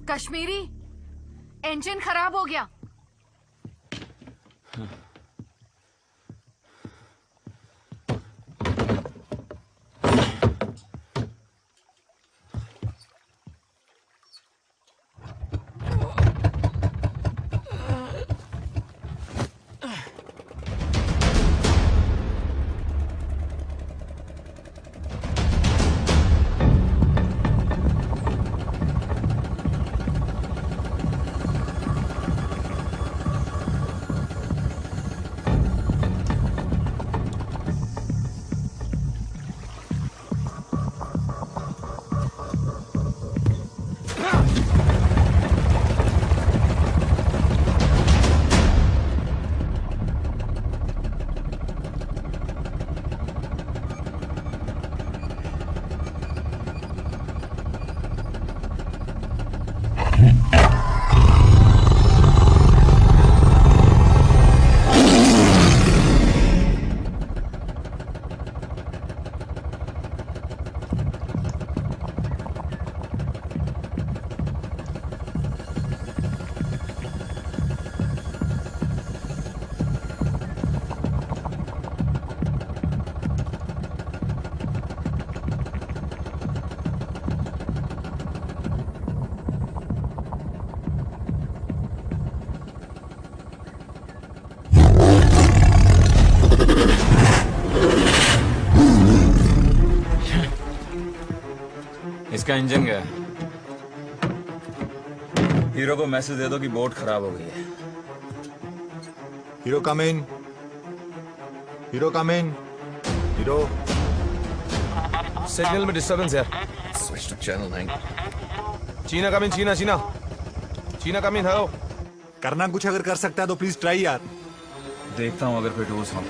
कश्मीरी, इंजन खराब हो गया। इसका इंजन गया। हीरो को मैसेज दे दो कि बोट खराब हो गई है। Hero come in. Hero come in. Hero. Signal में डिस्टर्बेंस है। Switch to channel 9। चीना कम इन। चीना चीना चीना कम इन। हेलो। करना कुछ अगर कर सकता है तो प्लीज ट्राई यार। देखता हूं अगर कोई टूल्स हो।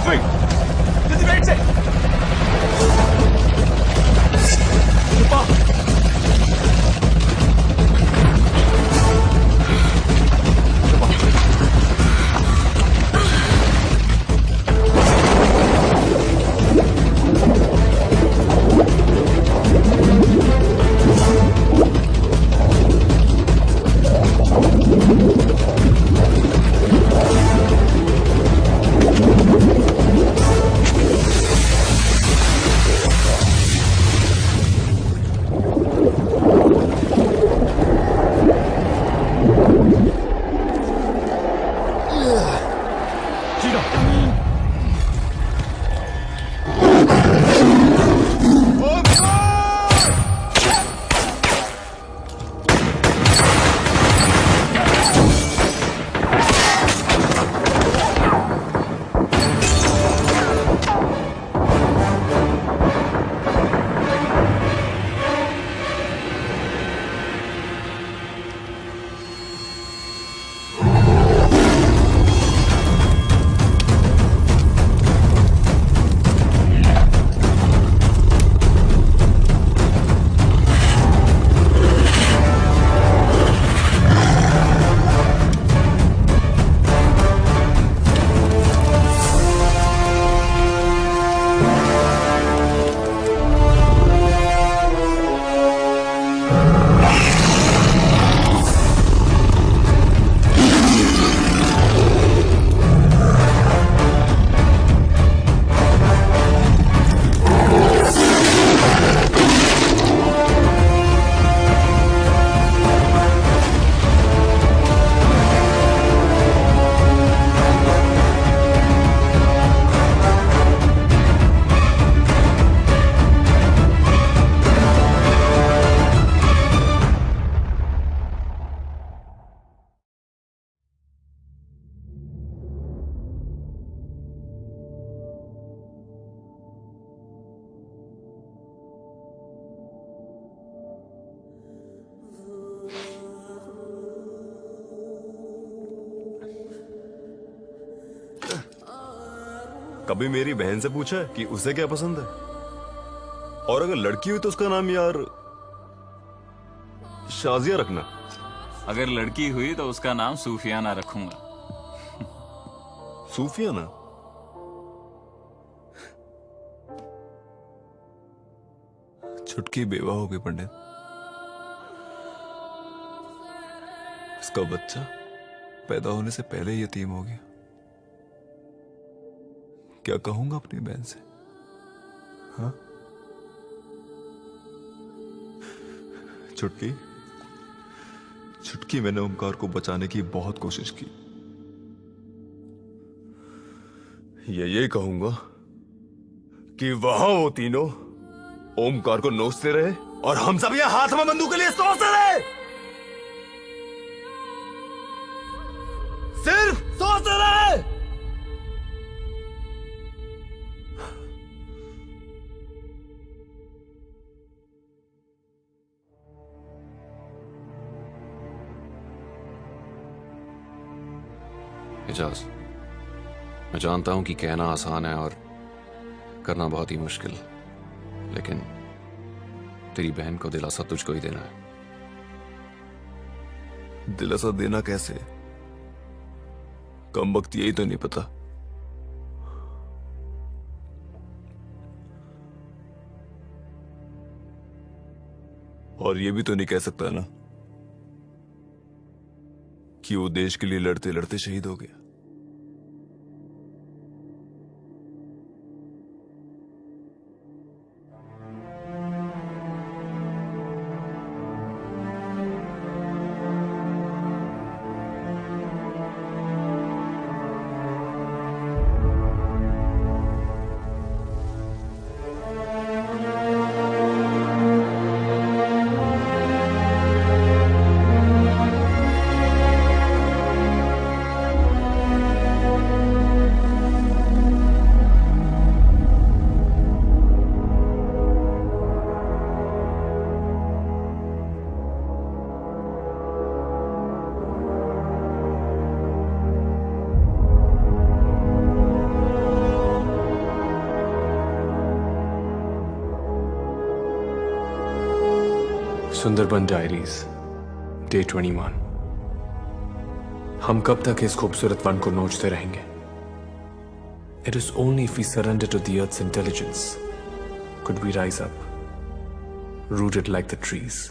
मूविंग। जल्दी राइट से। कभी मेरी बहन से पूछा है कि उसे क्या पसंद है? और अगर लड़की हुई तो उसका नाम यार शाजिया रखना। अगर लड़की हुई तो उसका नाम सूफियाना रखूंगा। सूफियाना? छुटकी बेवा हो गई पंडित। उसका बच्चा पैदा होने से पहले ही यतीम हो गया। क्या कहूंगा अपनी बहन से? हाँ? छुटकी, छुटकी, मैंने ओमकार को बचाने की बहुत कोशिश की। ये कहूंगा कि वहां वो तीनों ओमकार को नोचते रहे और हम सब यहाँ हाथ में बंदूक के लिए सोचते रहे। सिर्फ सोचते रहे। एजाज, मैं जानता हूं कि कहना आसान है और करना बहुत ही मुश्किल, लेकिन तेरी बहन को दिलासा तुझको ही देना है। दिलासा देना कैसे? कम वक्त यही तो नहीं पता। और ये भी तो नहीं कह सकता ना कि वो देश के लिए लड़ते लड़ते शहीद हो गया। Sundarban diaries day 21। हम कब तक इस खूबसूरत वन को नोचते रहेंगे? It is only if we surrender to the earth's intelligence could we rise up, rooted like the trees.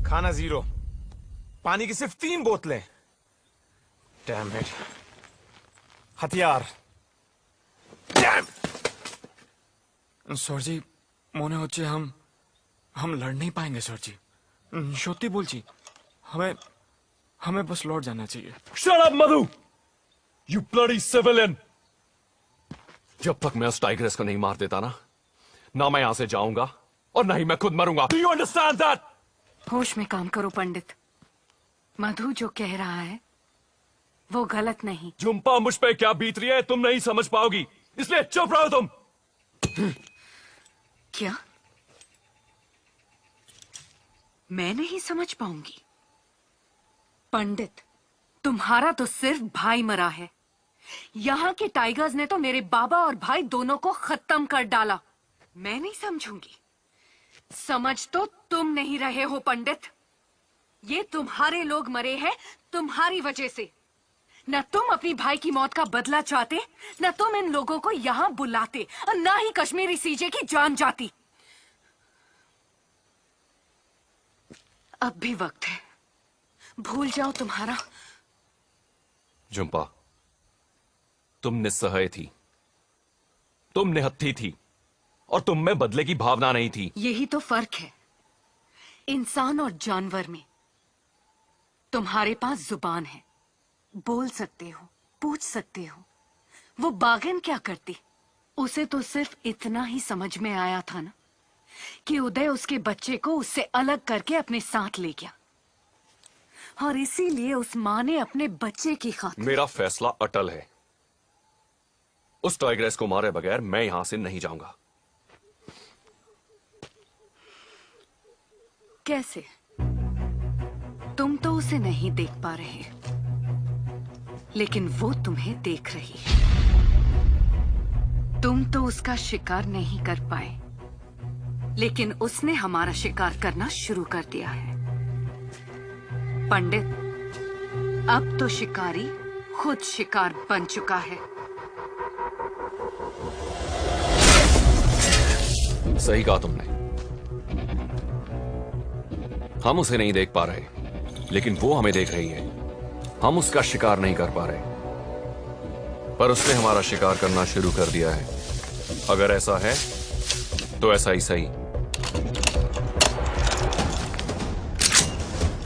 खाना 0, पानी की सिर्फ 3 बोतलें। Damn it. हथियार। डैम। सर जी মনে হচ্ছে हम लड़ नहीं पाएंगे सर जी। সত্যি বলছি, हमें बस लौट जाना चाहिए। Shut up, Madhu! You bloody civilian! जब तक मैं उस टाइग्रेस को नहीं मार देता ना मैं यहां से जाऊंगा और ना ही मैं खुद मरूंगा। Do you understand that? होश में काम करो पंडित। मधु जो कह रहा है वो गलत नहीं। झुम्पा मुझ पे क्या बीत रही है तुम नहीं समझ पाओगी, इसलिए चुप रहो तुम। क्या मैं नहीं समझ पाऊंगी? पंडित, तुम्हारा तो सिर्फ भाई मरा है। यहाँ के टाइगर्स ने तो मेरे बाबा और भाई दोनों को खत्म कर डाला। मैं नहीं समझूंगी। समझ तो तुम नहीं रहे हो पंडित। ये तुम्हारे लोग मरे हैं तुम्हारी वजह से। न तुम अपनी भाई की मौत का बदला चाहते, न तुम इन लोगों को यहाँ बुलाते, और न ही कश्मीरी सीजे की जान जाती। अब भी वक्त है, भूल जाओ तुम्हारा। झुम्पा, तुम निस्सहाय थी, तुम निहत्थी थी, और तुम में बदले की भावना नहीं थी। यही तो फर्क है इंसान और जानवर में। तुम्हारे पास जुबान है, बोल सकते हो, पूछ सकते हो। वो बागिन क्या करती? उसे तो सिर्फ इतना ही समझ में आया था ना कि उदय उसके बच्चे को उससे अलग करके अपने साथ ले गया, और इसीलिए उस माँ ने अपने बच्चे की खातिर। मेरा फैसला अटल है। उस टाइग्रेस को मारे बगैर मैं यहां से नहीं जाऊंगा। कैसे? तुम तो उसे नहीं देख पा रहे, लेकिन वो तुम्हें देख रही है। तुम तो उसका शिकार नहीं कर पाए, लेकिन उसने हमारा शिकार करना शुरू कर दिया है। पंडित, अब तो शिकारी खुद शिकार बन चुका है। सही कहा तुमने। हम उसे नहीं देख पा रहे, लेकिन वो हमें देख रही है। हम उसका शिकार नहीं कर पा रहे, पर उसने हमारा शिकार करना शुरू कर दिया है। अगर ऐसा है तो ऐसा ही सही।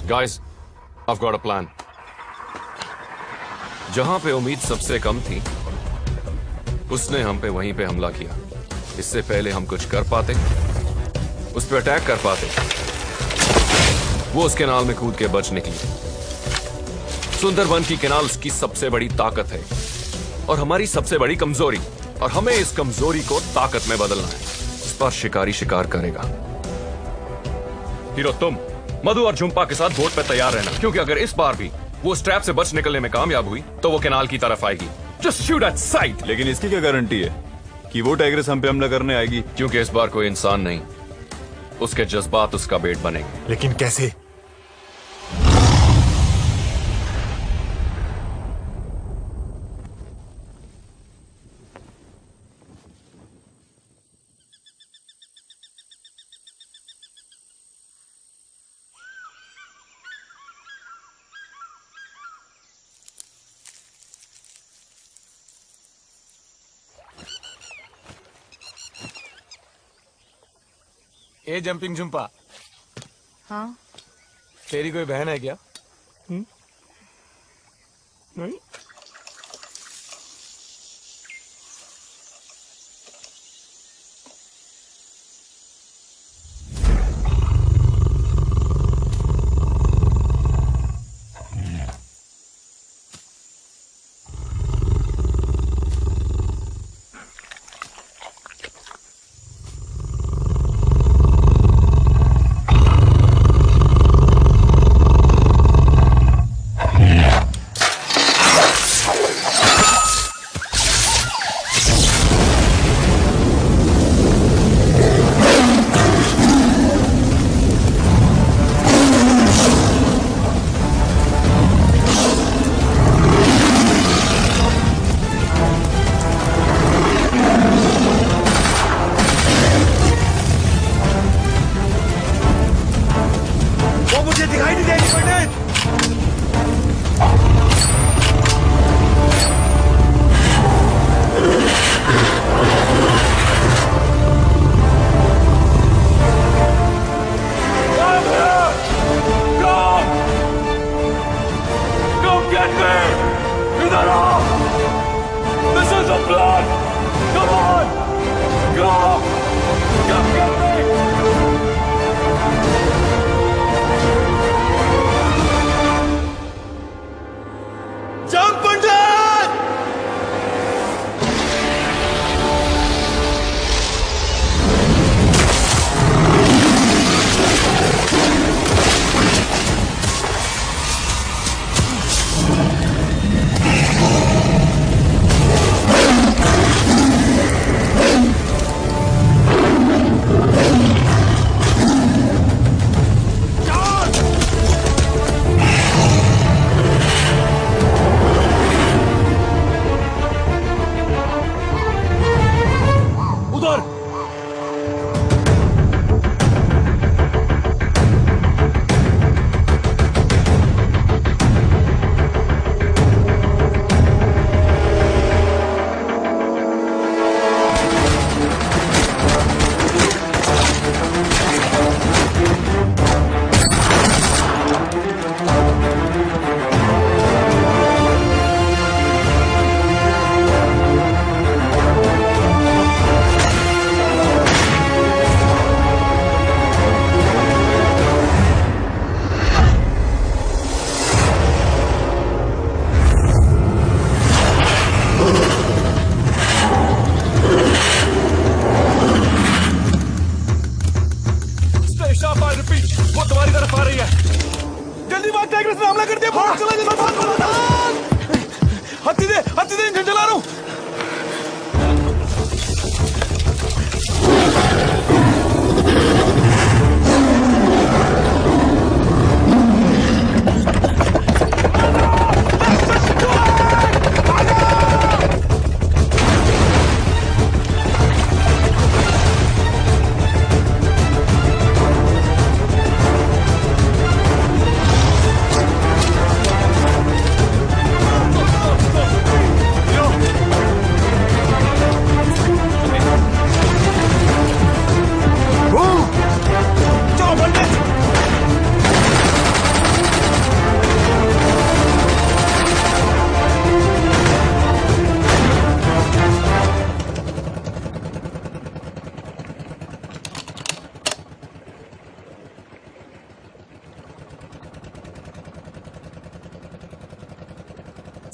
Guys, I've got a plan। जहां पे उम्मीद सबसे कम थी, उसने हम पे वहीं पे हमला किया। इससे पहले हम कुछ कर पाते, उस पे अटैक कर पाते, वो उस कैनाल में कूद के बच निकली। सुंदरबन की कैनाल उसकी सबसे बड़ी ताकत है और हमारी सबसे बड़ी कमजोरी, और हमें इस कमजोरी को ताकत में बदलना है। इस पर शिकारी शिकार करेगा। हीरो, तुम मधु और झुम्पा के साथ बोट पे तैयार रहना, क्योंकि अगर इस बार भी वो इस ट्रैप से बच निकलने में कामयाब हुई तो वो कैनाल की तरफ आएगी। Just shoot at site. लेकिन इसकी क्या गारंटी है कि वो टाइग्रेस हम पे हमला करने आएगी? क्योंकि इस बार कोई इंसान नहीं, उसके जज्बात उसका बेट बनेंगे। लेकिन कैसे? ए जंपिंग झुम्पा, हाँ तेरी कोई बहन है क्या? नहीं?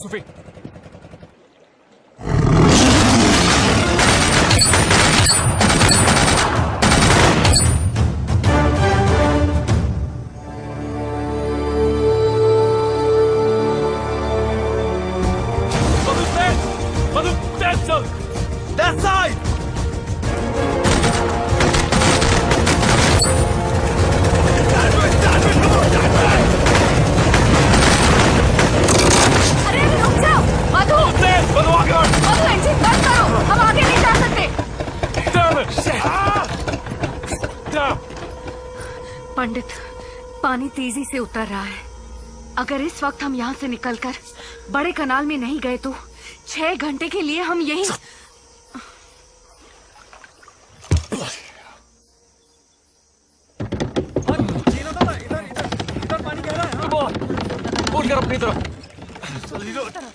सुफी That side! हम आगे नहीं जा सकते। पंडित, पानी तेजी से उतर रहा है। अगर इस वक्त हम यहाँ से निकलकर बड़े कनाल में नहीं गए तो 6 घंटे के लिए हम यहीं। हीरो चल।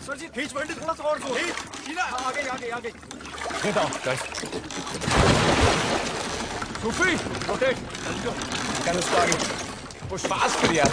सर जी खींच पंडित, थोड़ा सा और जोर। सीधा आगे आगे आगे। Get down, guys. Sufi, rotate. Let's go. Can उसको आगे पुश फास्ट कर यार।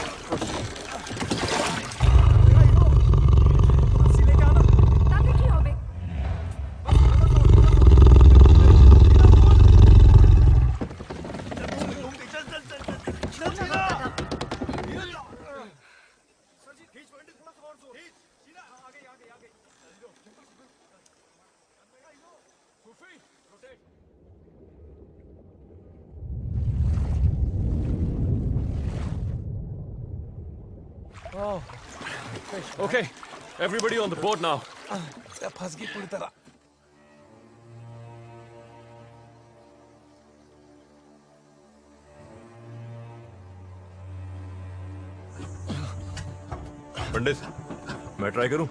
Oh. Okay, everybody on the boat now. फंस गई पूरी तरह। पंडित, मैं ट्राई करूं?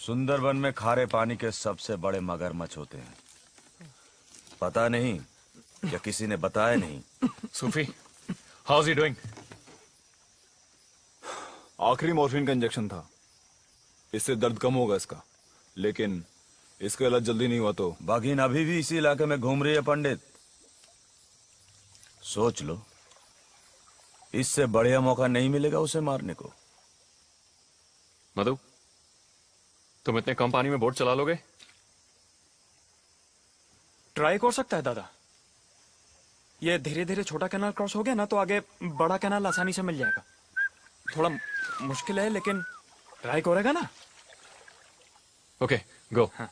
सुंदरबन में खारे पानी के सबसे बड़े मगरमच्छ होते हैं। पता नहीं या किसी ने बताया नहीं। Sufi, how's he doing? आखिरी मॉर्फिन का इंजेक्शन था, इससे दर्द कम होगा इसका, लेकिन इसका इलाज जल्दी नहीं हुआ तो। बाघिन अभी भी इसी इलाके में घूम रही है पंडित। सोच लो, इससे बढ़िया मौका नहीं मिलेगा उसे मारने को। मधु, तुम इतने कम पानी में बोट चला लोगे? ट्राई कर सकता है दादा। ये धीरे धीरे छोटा कैनाल क्रॉस हो गया ना तो आगे बड़ा कैनाल आसानी से मिल जाएगा। थोड़ा मुश्किल है लेकिन ट्राई करेगा ना। ओके, गो। हाँ।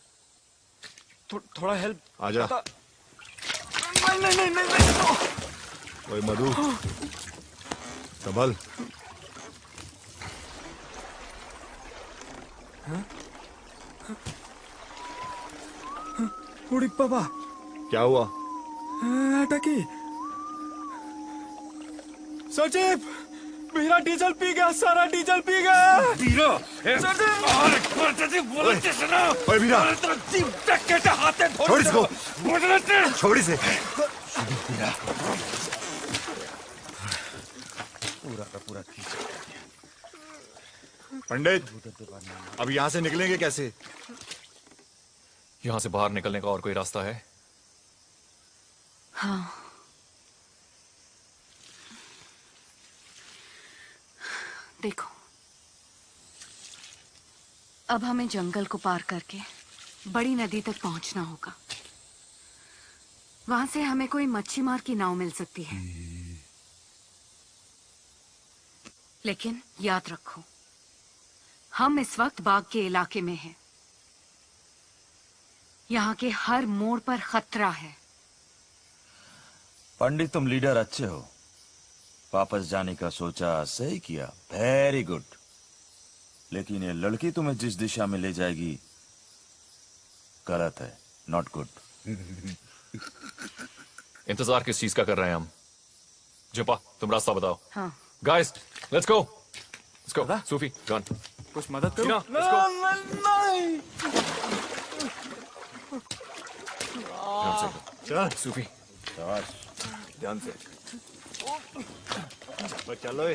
थोड़ा हेल्प आजा। नहीं नहीं नहीं नहीं, नहीं। ओए मधु, संभल। उड़ी पापा, क्या हुआ? अटकी। सचिव, मेरा डीजल पी गया, सारा डीजल पी गया। वीरा, ओए वीरा, छोड़ इसको, छोड़ इसे। पूरा का पूरा पंडित, अब यहाँ से निकलेंगे कैसे? यहां से बाहर निकलने का और कोई रास्ता है? हाँ, देखो, अब हमें जंगल को पार करके बड़ी नदी तक पहुंचना होगा। वहां से हमें कोई मच्छी मार की नाव मिल सकती है, लेकिन याद रखो, हम इस वक्त बाघ के इलाके में हैं। यहाँ के हर मोड़ पर खतरा है। पंडित, तुम लीडर अच्छे हो। वापस जाने का सोचा, सही किया, वेरी गुड। लेकिन ये लड़की तुम्हें जिस दिशा में ले जाएगी गलत है, नॉट गुड। इंतजार किस चीज का कर रहे हैं हम? जुम्पा, तुम रास्ता बताओ। हाँ। Guys, let's go. Let's go. Sufi, gun. कुछ मदद करो। Let's go. नहीं। ध्यान से। चल सूफी, ध्यान से। बस चलो।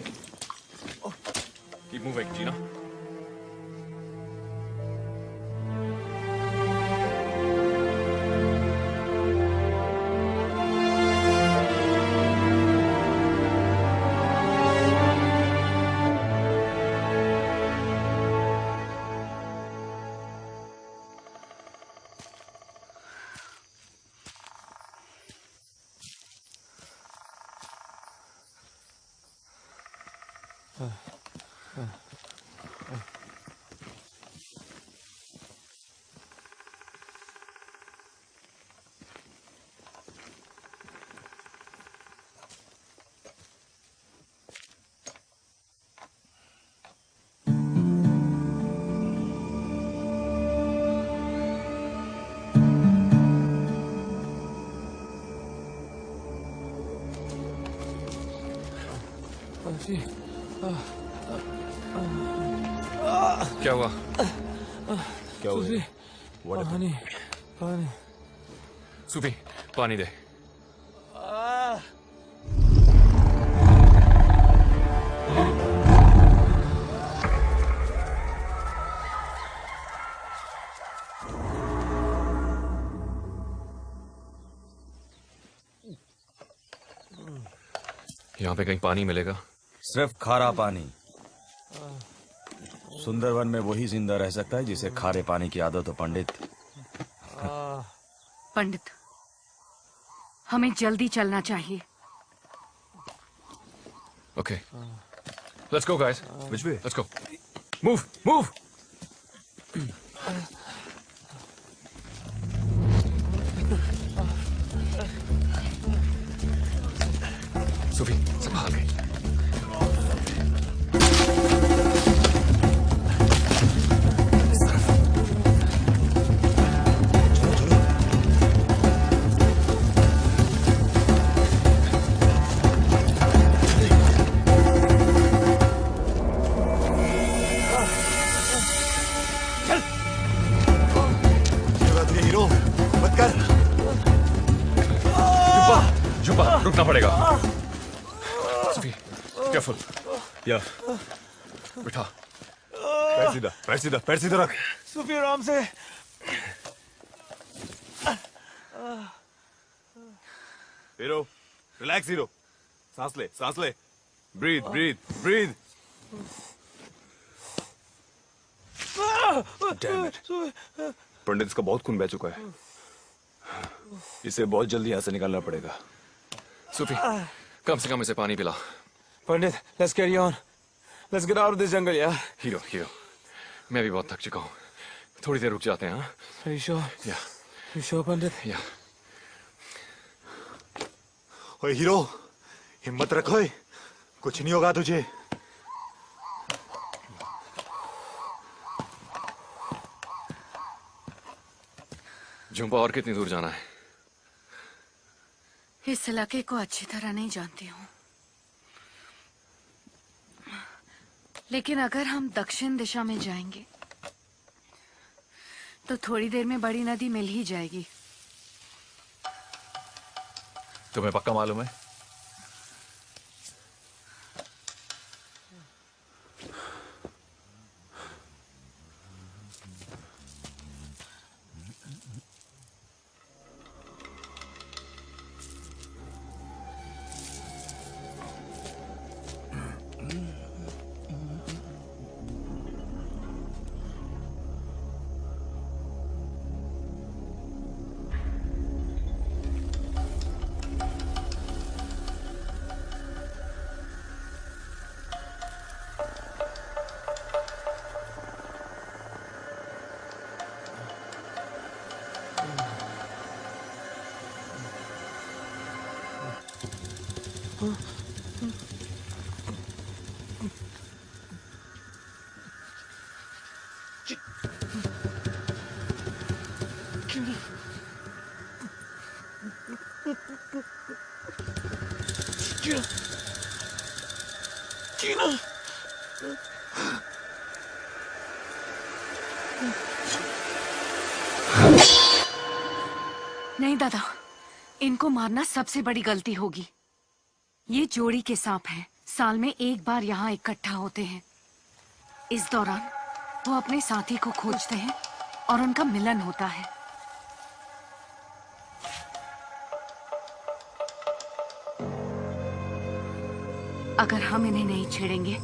कीप मूविंग, जीना। क्या हुआ? क्या हुआ? सूफी, पानी, पानी। सूफी, पानी दे। यहाँ पे कहीं पानी मिलेगा? सिर्फ खारा पानी। सुंदरवन में वही जिंदा रह सकता है जिसे खारे पानी की आदत हो, पंडित। पंडित, हमें जल्दी चलना चाहिए। Okay. Let's go, guys. Which way? Let's go. Move, move. Sophie, संभाल के। रुकना पड़ेगा। Sophie, careful. या बिठा। पैर सीधा, पैर सीधा, पैर सीधा रख। सूफी, आराम से। Hero, relax hero. सांस ले, सांस ले। Breathe, breathe, breathe. Damn it. Pandit, इसका बहुत खून बह चुका है। इसे बहुत जल्दी यहाँ से निकालना पड़ेगा। सूफी, कम से कम इसे पानी पिला। पंडित, let's carry on. Let's get out of this jungle, यार। हीरो, हीरो, मैं भी बहुत थक चुका हूँ। थोड़ी देर रुक जाते हैं, हाँ? Are you sure? Yeah. You sure, Pandit? Yeah. ओए हीरो, हिम्मत रखो। कुछ नहीं होगा तुझे। जुम्पा, और कितनी दूर जाना है? इस इलाके को अच्छी तरह नहीं जानती हूँ, लेकिन अगर हम दक्षिण दिशा में जाएंगे तो थोड़ी देर में बड़ी नदी मिल ही जाएगी। तुम्हें पक्का मालूम है? नहीं दादा, इनको मारना सबसे बड़ी गलती होगी। ये जोड़ी के सांप हैं, साल में एक बार यहाँ इकट्ठा होते हैं। इस दौरान वो अपने साथी को खोजते हैं और उनका मिलन होता है। अगर हम इन्हें नहीं छेड़ेंगे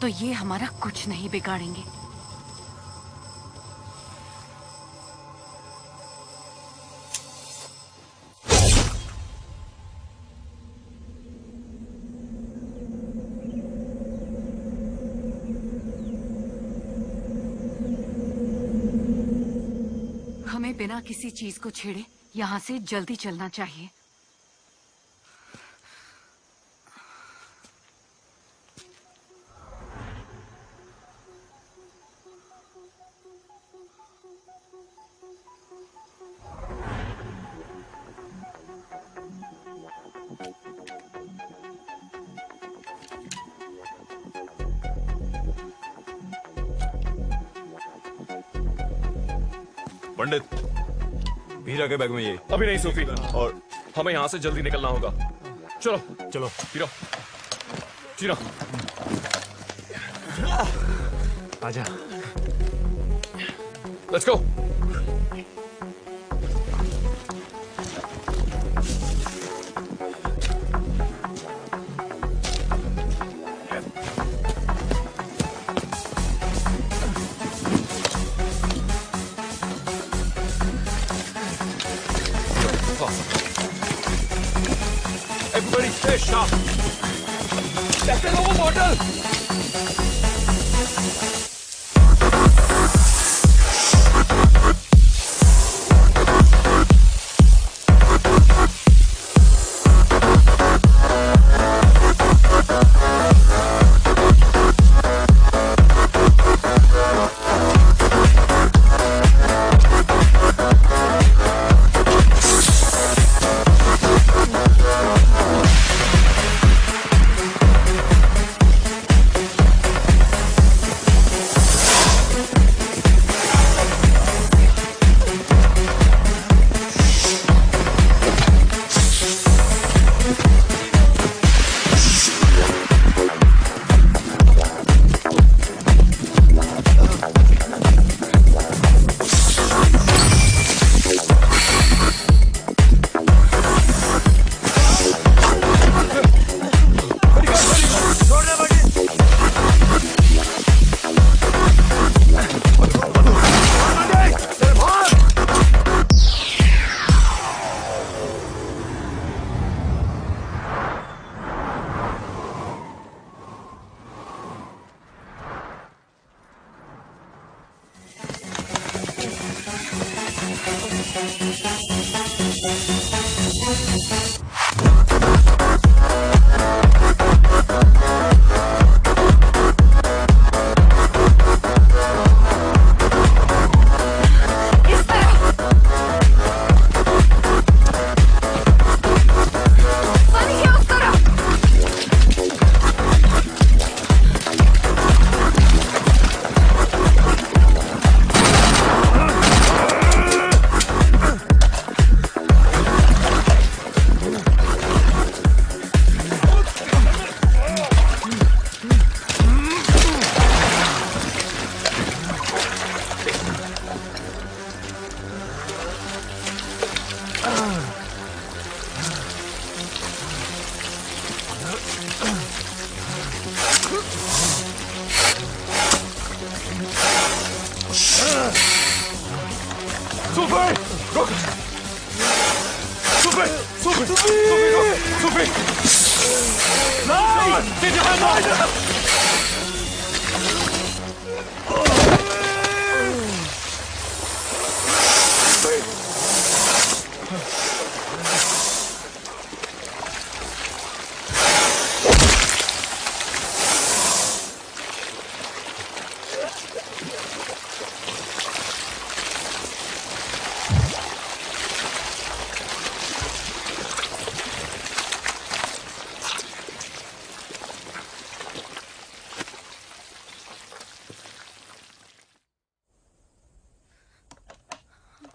तो ये हमारा कुछ नहीं बिगाड़ेंगे। हमें बिना किसी चीज को छेड़े यहाँ से जल्दी चलना चाहिए। पंडित, हीरा के बैग में ये। अभी नहीं सूफी, और हमें यहाँ से जल्दी निकलना होगा। चलो चलो हीरा, हीरा आजा। Let's go. Everybody stay sharp. That's an over bottle.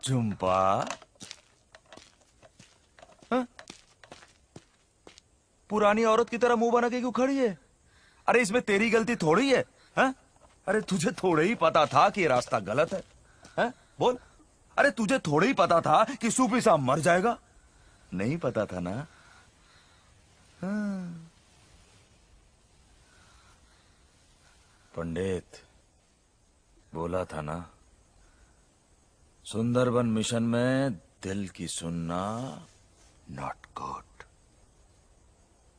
Jhumpa, हाँ? पुरानी औरत की तरह मुंह बना के क्यों खड़ी है? अरे इसमें तेरी गलती थोड़ी है, हाँ? अरे तुझे थोड़े ही पता था कि ये रास्ता गलत है, हाँ? बोल। अरे तुझे थोड़े ही पता था कि सूफी साहब मर जाएगा? नहीं पता था ना? हाँ। पंडित बोला था ना, सुंदरबन मिशन में दिल की सुनना नॉट गुड,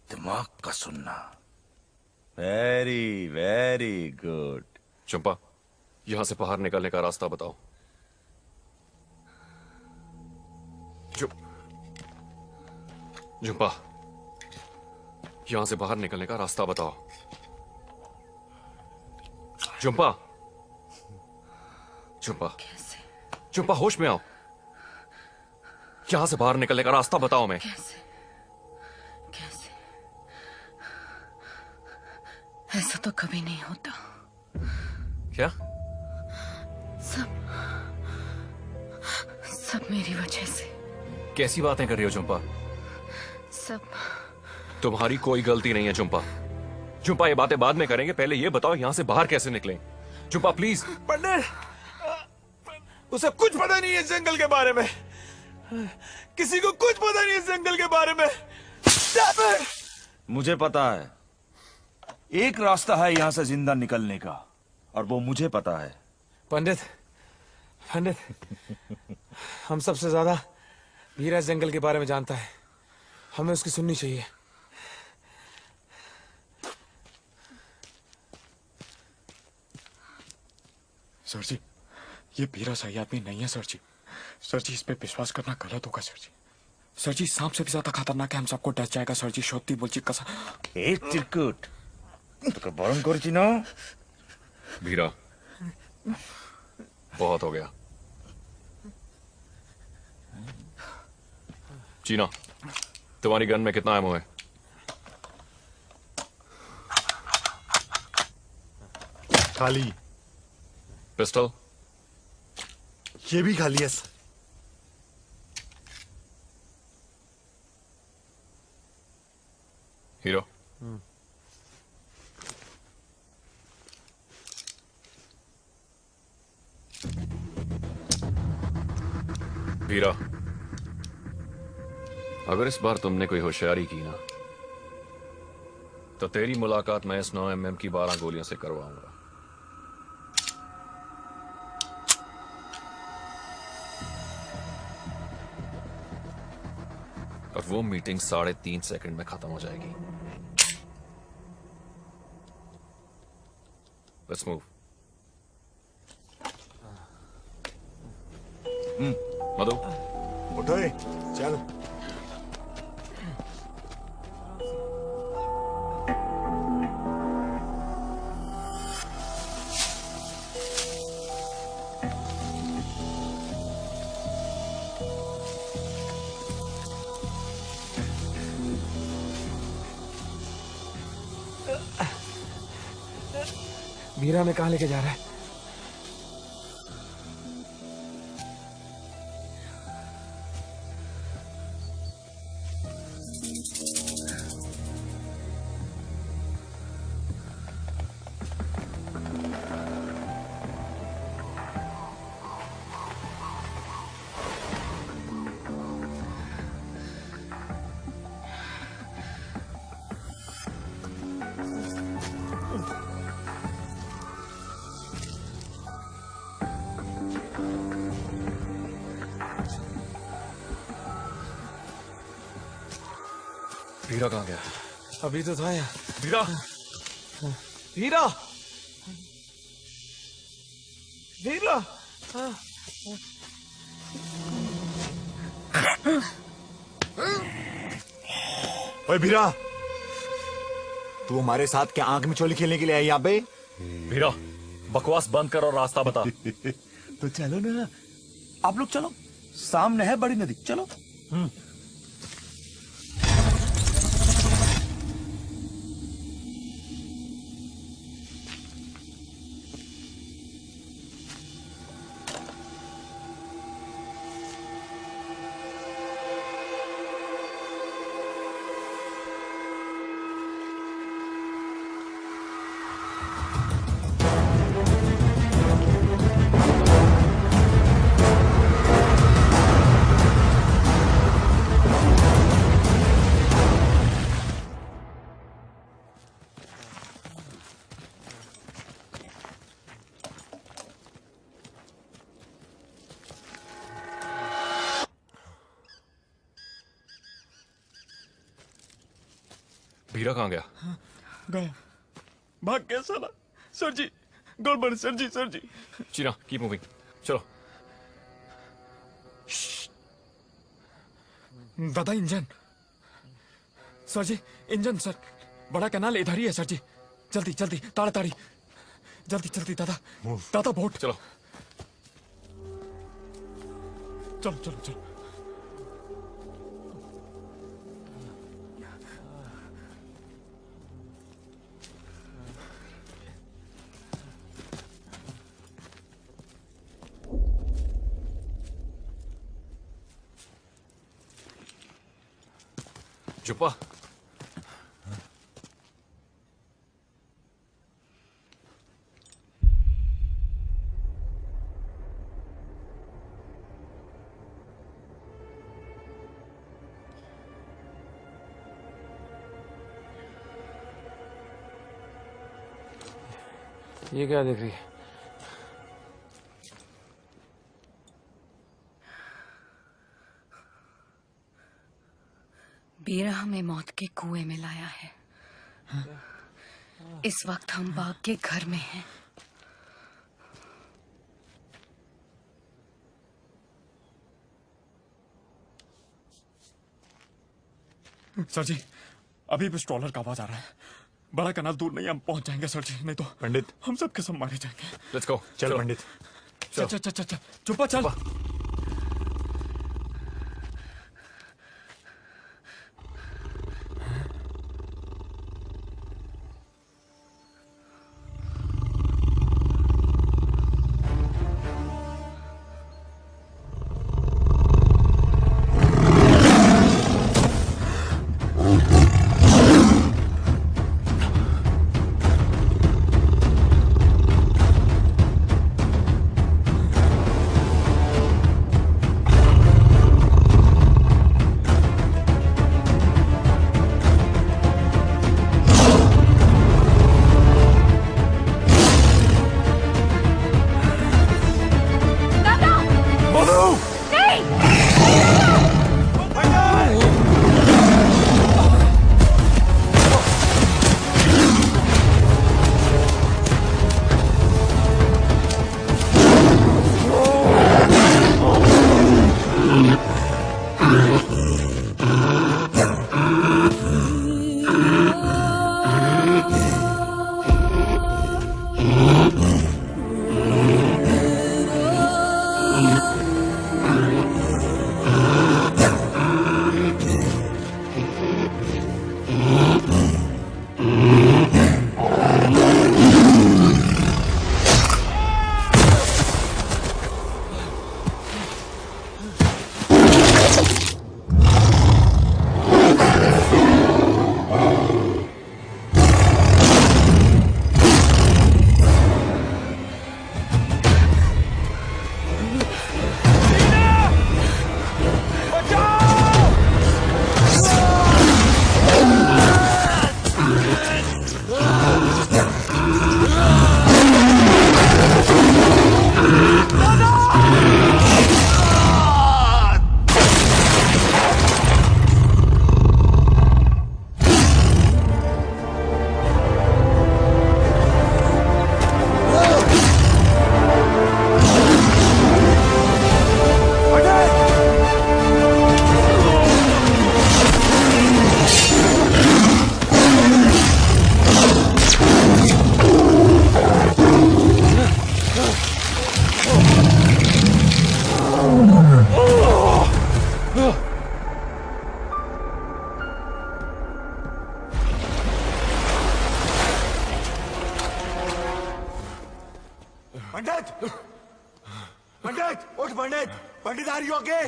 दिमाग का सुनना वेरी वेरी गुड। चंपा, यहां से बाहर निकलने का रास्ता बताओ। झुम्पा, यहां से बाहर निकलने का रास्ता बताओ। झुम्पा, झुम्पा, झुम्पा होश में आओ। यहां से बाहर निकलने का रास्ता बताओ। मैं ऐसा तो कभी नहीं होता। क्या? सब मेरी वजह से। कैसी बातें कर रही हो झुम्पा? सब तुम्हारी कोई गलती नहीं है झुम्पा। झुम्पा, ये बातें बाद में करेंगे, पहले ये बताओ यहां से बाहर कैसे निकलें। झुम्पा प्लीज। पंडित, उसे कुछ पता नहीं है इस जंगल के बारे में। किसी को कुछ पता नहीं है इस जंगल के बारे में। मुझे पता है, एक रास्ता है यहां से जिंदा निकलने का, और वो मुझे पता है। पंडित, पंडित, हम सबसे ज्यादा वीरा इस जंगल के बारे में जानता है, हमें उसकी सुननी चाहिए। सर जी, ये बीरा सही आदमी नहीं है सर जी। सर जी, इस पे विश्वास करना गलत होगा सर जी। सर जी, सांप से भी ज्यादा खतरनाक है, हम सबको डस जाएगा सर जी। सत्य बोलची कसम। एक चिरकुट तो बरम करची ना। भीरा, बहुत हो गया। चीना, तुम्हारी गन में कितना एमो है? खाली। पिस्टल? ये भी खाली है सर। हीरो, वीरा, अगर इस बार तुमने कोई होशियारी की ना, तो तेरी मुलाकात मैं इस 9mm की 12 गोलियों से करवाऊंगा। और वो मीटिंग 3.5 सेकंड में खत्म हो जाएगी। Let's move. मधु, उठो, चल। वीरा में कहां लेके जा रहा है? वीरा कहाँ गया? अभी तो था यहाँ। वीरा, वीरा, वीरा। ओए बीरा, तू हमारे साथ क्या आंख में चोली खेलने के लिए आई यहाँ पे? वीरा, बकवास बंद कर और रास्ता बता। तो चलो ना, आप लोग चलो, सामने है बड़ी नदी, चलो। भीरा कहाँ गया? गया, भाग गया साला। सर जी, गड़बड़ सर जी, सर जी। चीना, कीप मूविंग, चलो। दादा इंजन। सर जी, इंजन सर। बड़ा कैनाल इधर ही है सर जी। जल्दी जल्दी, ताड़ाताड़ी, जल्दी जल्दी दादा। दादा बोट। चलो चलो चलो चलो। जुप्पा, ये क्या देख रही है? बीरा हमें मौत के कुएं में लाया है। इस वक्त हम बाग के घर में हैं। सर जी, अभी भी स्ट्रॉलर का आवाज आ रहा है। बड़ा कनाल दूर नहीं, हम पहुंच जाएंगे सर जी, नहीं तो पंडित हम सब कसम मारे जाएंगे। Let's go. चल पंडित, चल चल चल चल, चुप्पा चल। पंडित, पंडित, उठ पंडित, पंडित आ रही हो आगे,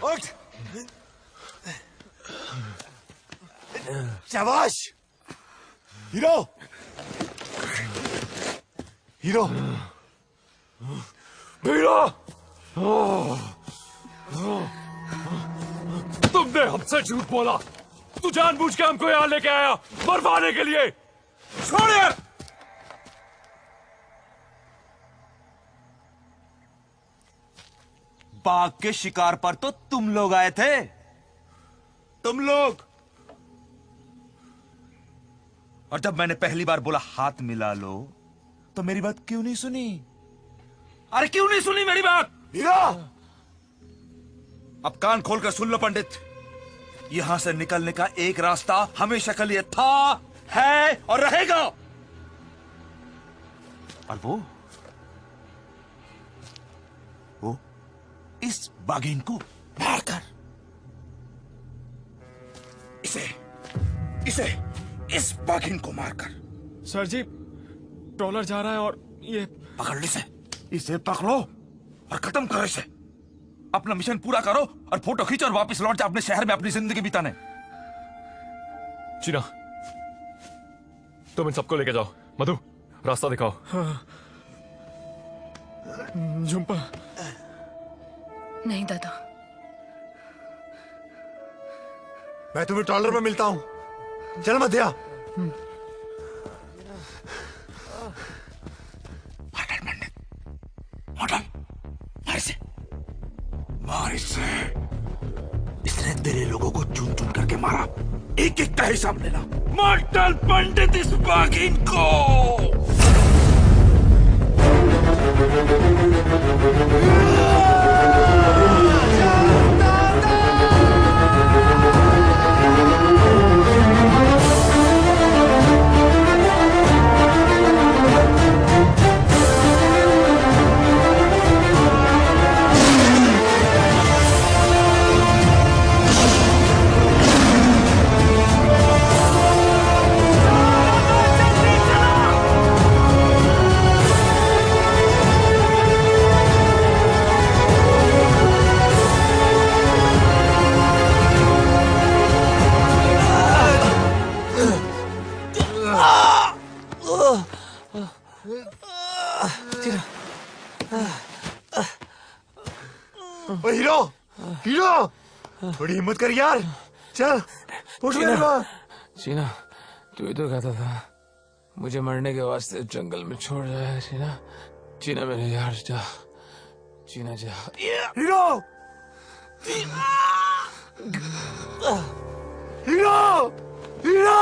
उठ। शाबाश, हीरो, हीरो, भीरा, तुमने हमसे झूठ बोला। तू जानबूझ के हमको यहाँ लेके आया मरवाने के लिए। छोड़ यार। बाघ के शिकार पर तो तुम लोग आए थे। तुम लोग और जब मैंने पहली बार बोला हाथ मिला लो, तो मेरी बात क्यों नहीं सुनी? अरे क्यों नहीं सुनी मेरी बात? हीरा, अब कान खोलकर सुन लो पंडित, यहां से निकलने का एक रास्ता हमेशा के लिए था, है और रहेगा। और वो इस बाघिन को मारकर इसे इस बाघिन को मारकर। सर जी, ट्रॉलर जा रहा है और ये पकड़ ली इसे पकड़ो और खत्म करो इसे। अपना मिशन पूरा करो और फोटो खींचो और वापस लौट जाओ अपने शहर में अपनी जिंदगी बिताने। चीना, तुम इन सबको लेके जाओ। मधु, रास्ता दिखाओ। हाँ। झुम्पा। नहीं दादा, मैं तुम्हें ट्रॉलर में मिलता हूं। चल मध्या। मार इसे। इसने तेरे लोगों को चुन चुन करके मारा, एक एक का हिसाब लेना। मार डाल पंडित इस बाघिन को। हीरो, हीरो, थोड़ी हिम्मत कर यार। चल उठ मेरे पास। चीना, तू ही तो कहता था मुझे मरने के वास्ते जंगल में छोड़ जाए। चीना, चीना मेरे यार, जा चीना जा। Hero, hero, hero.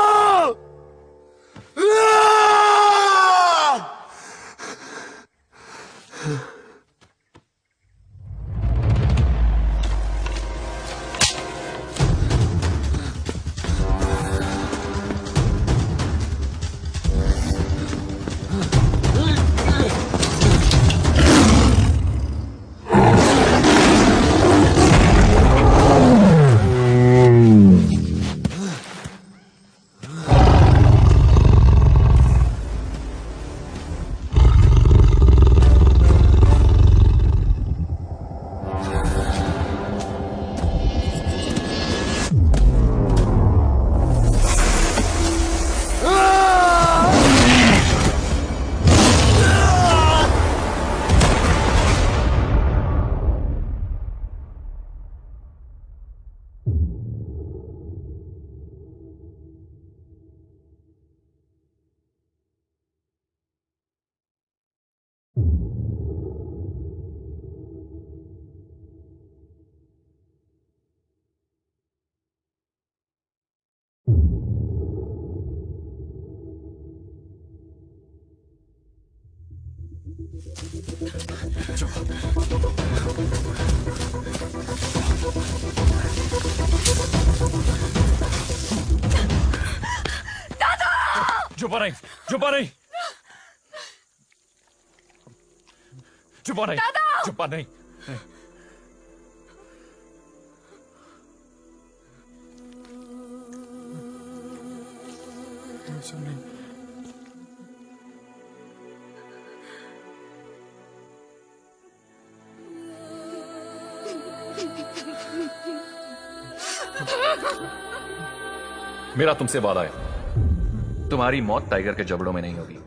चुप नहीं, चुप नहीं, चुप नहीं, चुप नहीं। मेरा तुमसे वादा है, तुम्हारी मौत टाइगर के जबड़ों में नहीं होगी।